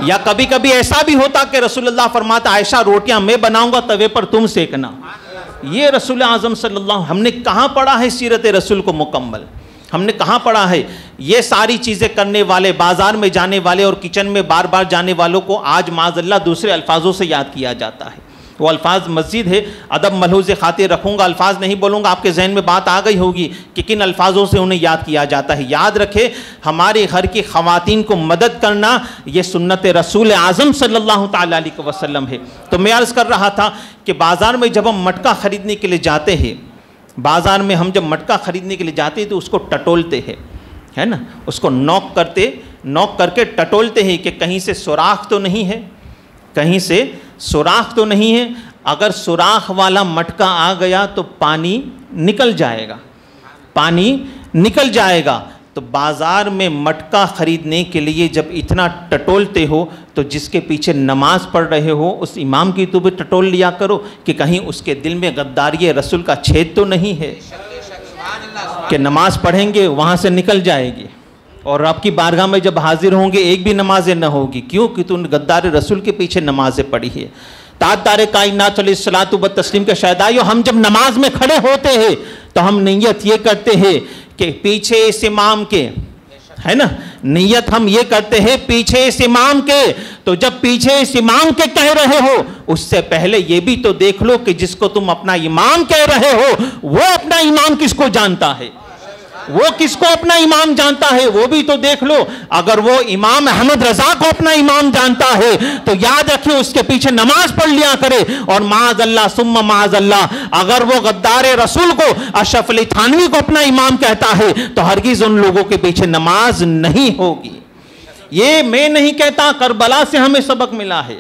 या कभी कभी ऐसा भी होता कि रसूलुल्लाह फरमाता, आयशा रोटियां मैं बनाऊंगा, तवे पर तुम सेकना। ये रसूल आज़म सल्लल्लाहु, हमने कहाँ पढ़ा है सीरत रसूल को मुकम्मल? हमने कहाँ पढ़ा है? ये सारी चीज़ें करने वाले, बाज़ार में जाने वाले और किचन में बार बार जाने वालों को आज माज़अल्लाह दूसरे अल्फाजों से याद किया जाता है। वो अल्फाज मस्जिद है, अदब मलहूज़ खातिर रखूँगा, अल्फाज नहीं बोलूँगा, आपके जहन में बात आ गई होगी कि किन अल्फाजों से उन्हें याद किया जाता है। याद रखें, हमारे घर की ख़वातीन को मदद करना ये सुन्नत रसूल आज़म सल्लल्लाहु ताला अलैहि वसल्लम है। तो मैं अर्ज़ कर रहा था कि बाज़ार में जब हम मटका ख़रीदने के लिए जाते हैं, बाज़ार में हम जब मटका ख़रीदने के लिए जाते हैं तो उसको टटोलते हैं, है ना, उसको नॉक करके टटोलते हैं कि कहीं से सुराख तो नहीं है, कहीं से सुराख तो नहीं है। अगर सुराख वाला मटका आ गया तो पानी निकल जाएगा, पानी निकल जाएगा। तो बाज़ार में मटका ख़रीदने के लिए जब इतना टटोलते हो तो जिसके पीछे नमाज पढ़ रहे हो उस इमाम की तो भी टटोल लिया करो कि कहीं उसके दिल में गद्दारी रसूल का छेद तो नहीं है कि नमाज पढ़ेंगे वहाँ से निकल जाएगी और आपकी बारगाह में जब हाजिर होंगे एक भी नमाज़ें न होगी। क्यों? कि तूने गद्दार रसूल के पीछे नमाज़ें पढ़ी है। ताजदार कायनात अलैहिस्सलातु व तस्लीम के शहदाइयों, हम जब नमाज में खड़े होते हैं तो हम नियत ये करते हैं कि पीछे इस इमाम के, है ना, नियत हम ये करते हैं पीछे इस इमाम के। तो जब पीछे इस इमाम के कह रहे हो उससे पहले ये भी तो देख लो कि जिसको तुम अपना इमाम कह रहे हो वो अपना इमाम किसको जानता है। वो किसको अपना इमाम जानता है वो भी तो देख लो। अगर वो इमाम अहमद रजा को अपना इमाम जानता है तो याद रखिए उसके पीछे नमाज पढ़ लिया करे। और माअज़ल्लाह सुम्मा माअज़ल्लाह, अगर वो गद्दार रसूल को अशरफ अली थानवी को अपना इमाम कहता है तो हरगिज उन लोगों के पीछे नमाज नहीं होगी। ये मैं नहीं कहता, करबला से हमें सबक मिला है,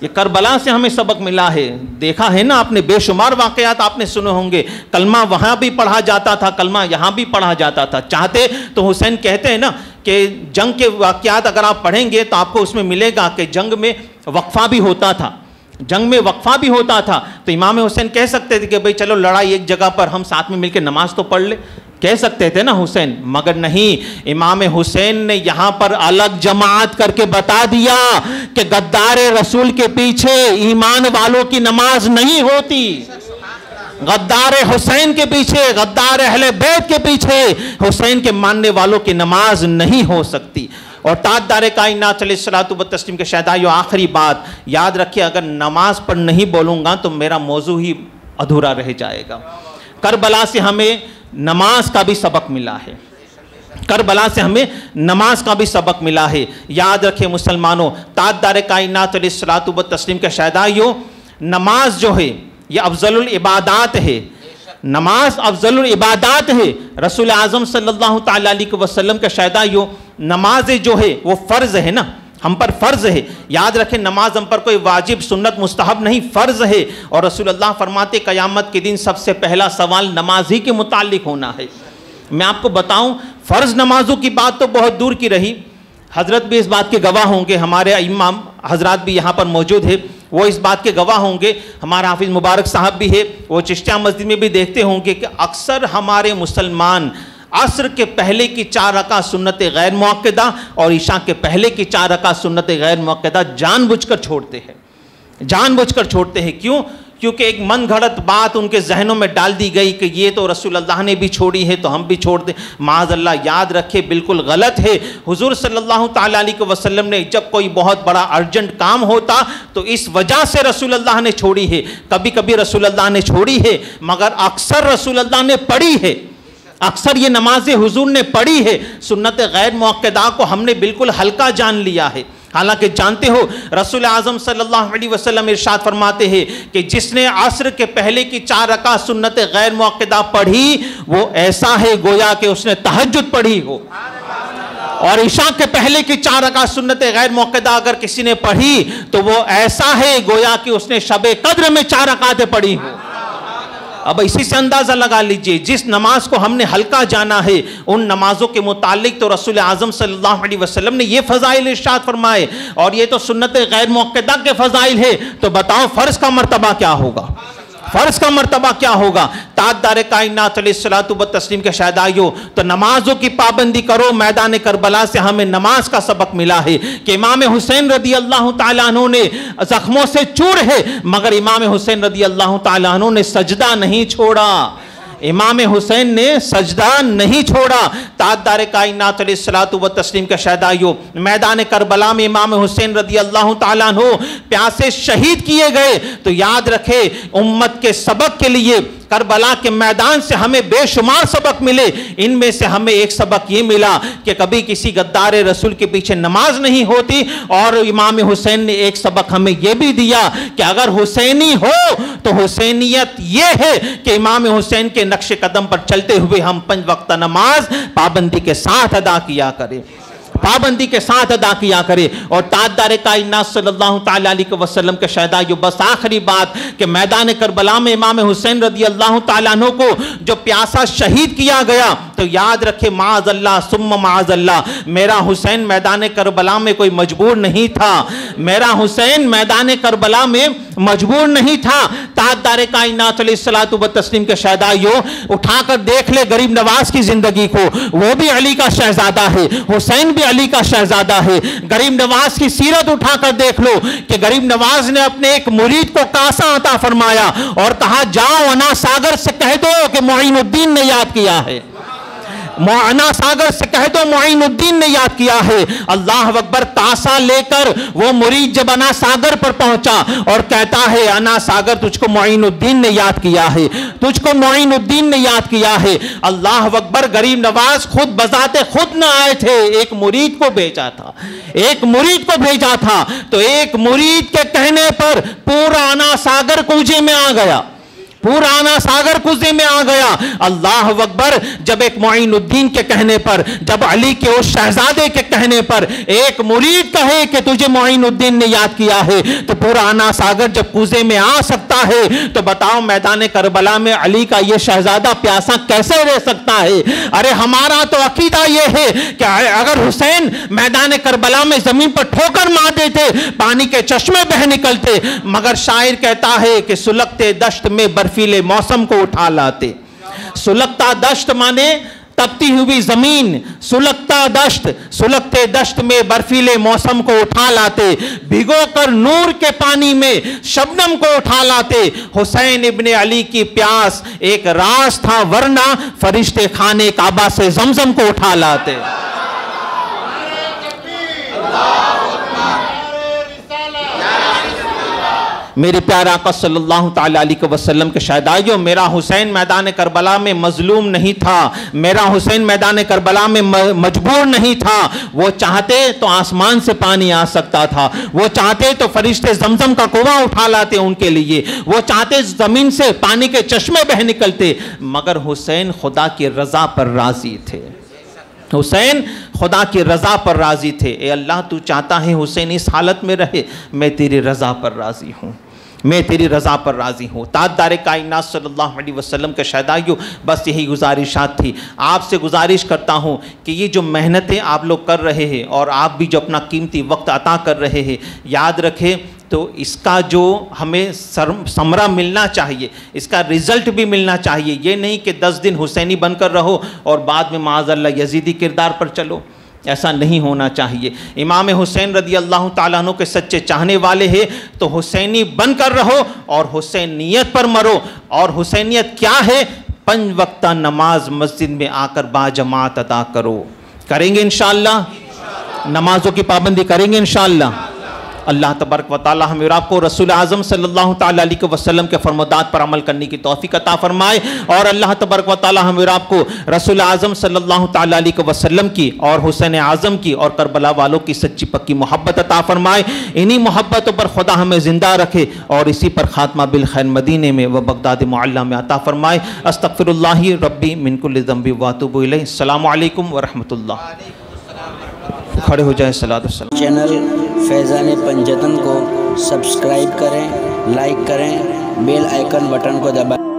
ये करबला से हमें सबक मिला है। देखा है ना आपने, बेशुमार वाकयात आपने सुने होंगे। कलमा वहाँ भी पढ़ा जाता था, कलमा यहाँ भी पढ़ा जाता था। चाहते तो हुसैन कहते हैं ना कि जंग के वाकयात अगर आप पढ़ेंगे तो आपको उसमें मिलेगा कि जंग में वक्फा भी होता था, जंग में वक्फा भी होता था। तो इमाम हुसैन कह सकते थे कि भाई चलो लड़ाई एक जगह पर हम साथ में मिलकर नमाज तो पढ़ ले, कह सकते थे ना हुसैन। मगर नहीं, इमाम हुसैन ने यहाँ पर अलग जमात करके बता दिया कि गद्दार रसूल के पीछे ईमान वालों की नमाज नहीं होती। गद्दार हुसैन के पीछे, गद्दार अहले बैत के पीछे हुसैन के मानने वालों की नमाज नहीं हो सकती। और ताजदार कायनात अलैहिस्सलातु व तस्लीम के शहदाइयों, आखिरी बात याद रखिए, अगर नमाज पर नहीं बोलूँगा तो मेरा मौजू ही अधूरा रह जाएगा। करबला से हमें नमाज का भी सबक मिला है, करबला से हमें नमाज का भी सबक मिला है। याद रखें मुसलमानों, ताजदार कायनात अलैहिस्सलातु व तस्लीम के शहदाइयों, नमाज जो है ये अफजलुल इबादात है, नमाज अफजलुल इबादात है। रसूल आज़म सल्लल्लाहु तआला अलैहि वसल्लम के शहदाइयों, नमाज जो है वो फ़र्ज़ है ना, हम पर फ़र्ज़ है। याद रखें नमाज हम पर कोई वाजिब सुन्नत मुस्तहब नहीं, फ़र्ज़ है। और रसूलुल्लाह फरमाते क़यामत के दिन सबसे पहला सवाल नमाज ही के मुताल्लिक़ होना है। मैं आपको बताऊं, फ़र्ज़ नमाजों की बात तो बहुत दूर की रही, हज़रत भी इस बात के गवाह होंगे, हमारे इमाम हज़रात भी यहाँ पर मौजूद है, वो इस बात के गवाह होंगे। हमारा हाफिज़ मुबारक साहब भी है, वो चिश्तिया मस्जिद में भी देखते होंगे कि अक्सर हमारे मुसलमान असर के पहले की 4 रकात सुन्नत गैर मुअक्कदा और ईशा के पहले की 4 रकात सुन्नत गैर मुअक्कदा जानबूझकर छोड़ते हैं, जानबूझकर छोड़ते हैं। क्यों? क्योंकि एक मन घड़त बात उनके जहनों में डाल दी गई कि ये तो रसूलुल्लाह ने भी छोड़ी है तो हम भी छोड़ दें। माज़अल्लाह, याद रखे बिल्कुल गलत है। हुजूर सल्लल्लाहु तआला अलैहि वसल्लम ने जब कोई बहुत बड़ा अर्जेंट काम होता तो इस वजह से रसूलुल्लाह ने छोड़ी है। कभी कभी रसूलुल्लाह ने छोड़ी है, मगर अक्सर रसूलुल्लाह ने पढ़ी है, अक्सर ये नमाज़ें हुजूर ने पढ़ी है। सुन्नत गैर मुअक्कदा को हमने बिल्कुल हल्का जान लिया है। हालांकि जानते हो रसूल आज़म सल्लल्लाहु अलैहि वसल्लम इरशाद फरमाते हैं कि जिसने असर के पहले की 4 रकात सुन्नत गैर मुअक्कदा पढ़ी वो ऐसा है गोया कि उसने तहज्जुद पढ़ी हो। और ईशा के पहले की 4 रकात सुन्नत गैर मुअक्कदा अगर किसी ने पढ़ी तो वो ऐसा है गोया कि उसने शबे कद्र में 4 रकातें पढ़ी हो। अब इसी से अंदाज़ा लगा लीजिए, जिस नमाज को हमने हल्का जाना है उन नमाजों के मुतालिक तो रसूल आज़म सल्लल्लाहु अलैहि वसल्लम ने ये फ़ज़ाइल इरशाद फरमाए, और ये तो सुन्नत गैर मुअक्कदा के फ़ज़ाइल है। तो बताओ फ़र्ज़ का मर्तबा क्या होगा, फ़र्ज़ का मर्तबा क्या होगा। ताजदार कायनात अलैहिस्सलातु व तस्लीम के शहदाइयों, तो नमाजों की पाबंदी करो। मैदान करबला से हमें नमाज का सबक मिला है कि इमाम हुसैन रदी अल्लाह ताला अन्हु ने जख्मों से चूर है, मगर इमाम हुसैन रदी अल्लाह ताला अन्हु ने सजदा नहीं छोड़ा, इमाम हुसैन ने सजदा नहीं छोड़ा। ताजदार कायनात अलैहिस्सलातु व तस्लीम के शहदाइयों, मैदान करबला में इमाम हुसैन रदी अल्लाह ताला अन्हु प्यासे शहीद किए गए। तो याद रखे उम्मत के सबक के लिए करबला के मैदान से हमें बेशुमार सबक मिले। इनमें से हमें एक सबक ये मिला कि कभी किसी गद्दार रसूल के पीछे नमाज नहीं होती। और इमाम हुसैन ने एक सबक हमें यह भी दिया कि अगर हुसैनी हो तो हुसैनियत ये है कि इमाम हुसैन के नक्शे कदम पर चलते हुए हम 5 वक्त नमाज पाबंदी के साथ अदा किया करें, पाबंदी के साथ अदा किया करे। और ताजदार कायनात सल्लल्लाहु तआला अलैहि वसल्लम के शहदाइयों, बस आखिरी बात कि मैदान करबला में इमाम हुसैन रदी अल्लाह तआला अन्हु को जो प्यासा शहीद किया गया, तो याद रखे माअज़ल्लाह सुम्मा माअज़ल्लाह, मेरा हुसैन मैदान करबला में कोई मजबूर नहीं था, मेरा हुसैन मैदान करबला में मजबूर नहीं था। ताजदार कायनात अलैहिस्सलातु व तस्लीम के शहदाइयों, उठाकर देख ले गरीब नवाज की जिंदगी को, वो भी अली का शहजादा है, हुसैन भी अली का शहजादा है। गरीब नवाज की सीरत उठाकर देख लो कि गरीब नवाज ने अपने एक मुरीद को कासा अता फरमाया और कहा जाओ अना सागर से कह दो कि मोइनुद्दीन ने याद किया है, अना सागर से कह दो मोइनुद्दीन ने याद किया है। अल्लाह अकबर। तासा लेकर वो मुरीद जब अना सागर पर पहुंचा और कहता है अना सागर तुझको मोइनुद्दीन ने याद किया है, तुझको मोइनुद्दीन ने याद किया है। अल्लाह अकबर। गरीब नवाज खुद बजाते खुद न आए थे, एक मुरीद को भेजा था, एक मुरीद को भेजा था। तो एक मुरीद के कहने पर पूरा अना सागर कूजे में आ गया, पूरा अना सागर कुजे में आ गया। अल्लाह अकबर। जब एक मोइनुद्दीन के कहने पर, जब अली के उस शहजादे के कहने पर एक मुरीद कहे कि तुझे मोइनुद्दीन ने याद किया है, तो पूरा अना सागर जब कुजे में आ सकता है, तो बताओ मैदान करबला में अली का ये शहजादा प्यासा कैसे रह सकता है। अरे हमारा तो अकीदा ये है कि अगर हुसैन मैदान करबला में जमीन पर ठोकर मार देते, पानी के चश्मे बह निकलते, मगर शायर कहता है कि सुलगते दश्त में बर्फीले मौसम को उठा लाते। सुलगता दश्त माने तपती हुई जमीन, सुलगता दश्त, सुलगते दश्त में बर्फीले मौसम को उठा लाते, भिगोकर नूर के पानी में शबनम को उठा लाते। हुसैन इब्ने अली की प्यास एक राज था, वरना फरिश्ते खाने काबा से जमजम को उठा लाते। मेरे प्यारे आका सल्लल्लाहु ताला अलैहि वसल्लम के शहदाइयों, मेरा हुसैन मैदान करबला में मजलूम नहीं था, मेरा हुसैन मैदान करबला में मजबूर नहीं था। वो चाहते तो आसमान से पानी आ सकता था, वो चाहते तो फरिश्ते जमजम का कुआं उठा लाते उनके लिए, वो चाहते जमीन से पानी के चश्मे बह निकलते, मगर हुसैन खुदा की रजा पर राजी थे। हुसैन खुदा की रज़ा पर राज़ी थे। ए अल्लाह तू चाहता है हुसैन इस हालत में रहे, मैं तेरी रज़ा पर राज़ी हूँ, मैं तेरी रज़ा पर राज़ी हूँ। ताजदार कायनात सल्लल्लाहु अलैहि वसल्लम के शहदाइयों, बस यही गुजारिशात थी। आपसे गुजारिश करता हूँ कि ये जो मेहनतें आप लोग कर रहे हैं और आप भी जो अपना कीमती वक्त अता कर रहे हैं, याद रखें तो इसका जो हमें समरा मिलना चाहिए, इसका रिज़ल्ट भी मिलना चाहिए। ये नहीं कि 10 दिन हुसैनी बनकर रहो और बाद में माज़अल्लाह यजीदी किरदार पर चलो, ऐसा नहीं होना चाहिए। इमाम हुसैन रदी अल्लाह ताला अन्हु के सच्चे चाहने वाले हैं तो हुसैनी बनकर रहो और हुसैनियत पर मरो। और हुसैनियत क्या है? 5 वक्ता नमाज मस्जिद में आकर बाजमात अदा करो। करेंगे इंशाअल्लाह, नमाजों की पाबंदी करेंगे इंशाअल्लाह। अल्लाह तबारक व तआला हमें और आपको रसूल आज़म सल्लल्लाहु ताला अलैहि वसल्लम के फरमादात पर अमल करने की तौफीक अता फरमाए। और अल्लाह तबारक व तआला हमें और आपको रसूल आज़म सल्लल्लाहु ताला अलैहि वसल्लम की और हुसैन आज़म की और करबला वालों की सच्ची पक्की मोहब्बत अता फरमाए। इन्हीं मोहब्बतों पर खुदा हमें ज़िंदा रखे और इसी पर खात्मा बिल खैर मदीने में व बगदाद मुअल्ला में अता फरमाए। अस्तगफिरुल्लाहि रब्बी मिन कुल्लि ज़ंबि व अतूबु इलैहि। अस्सलामु अलैकुम व रहमतुल्लाह। खड़े हो जाए। सलात वस्सलाम। चैनल फैज़ान पंजतन को सब्सक्राइब करें, लाइक करें, बेल आइकन बटन को दबाएं।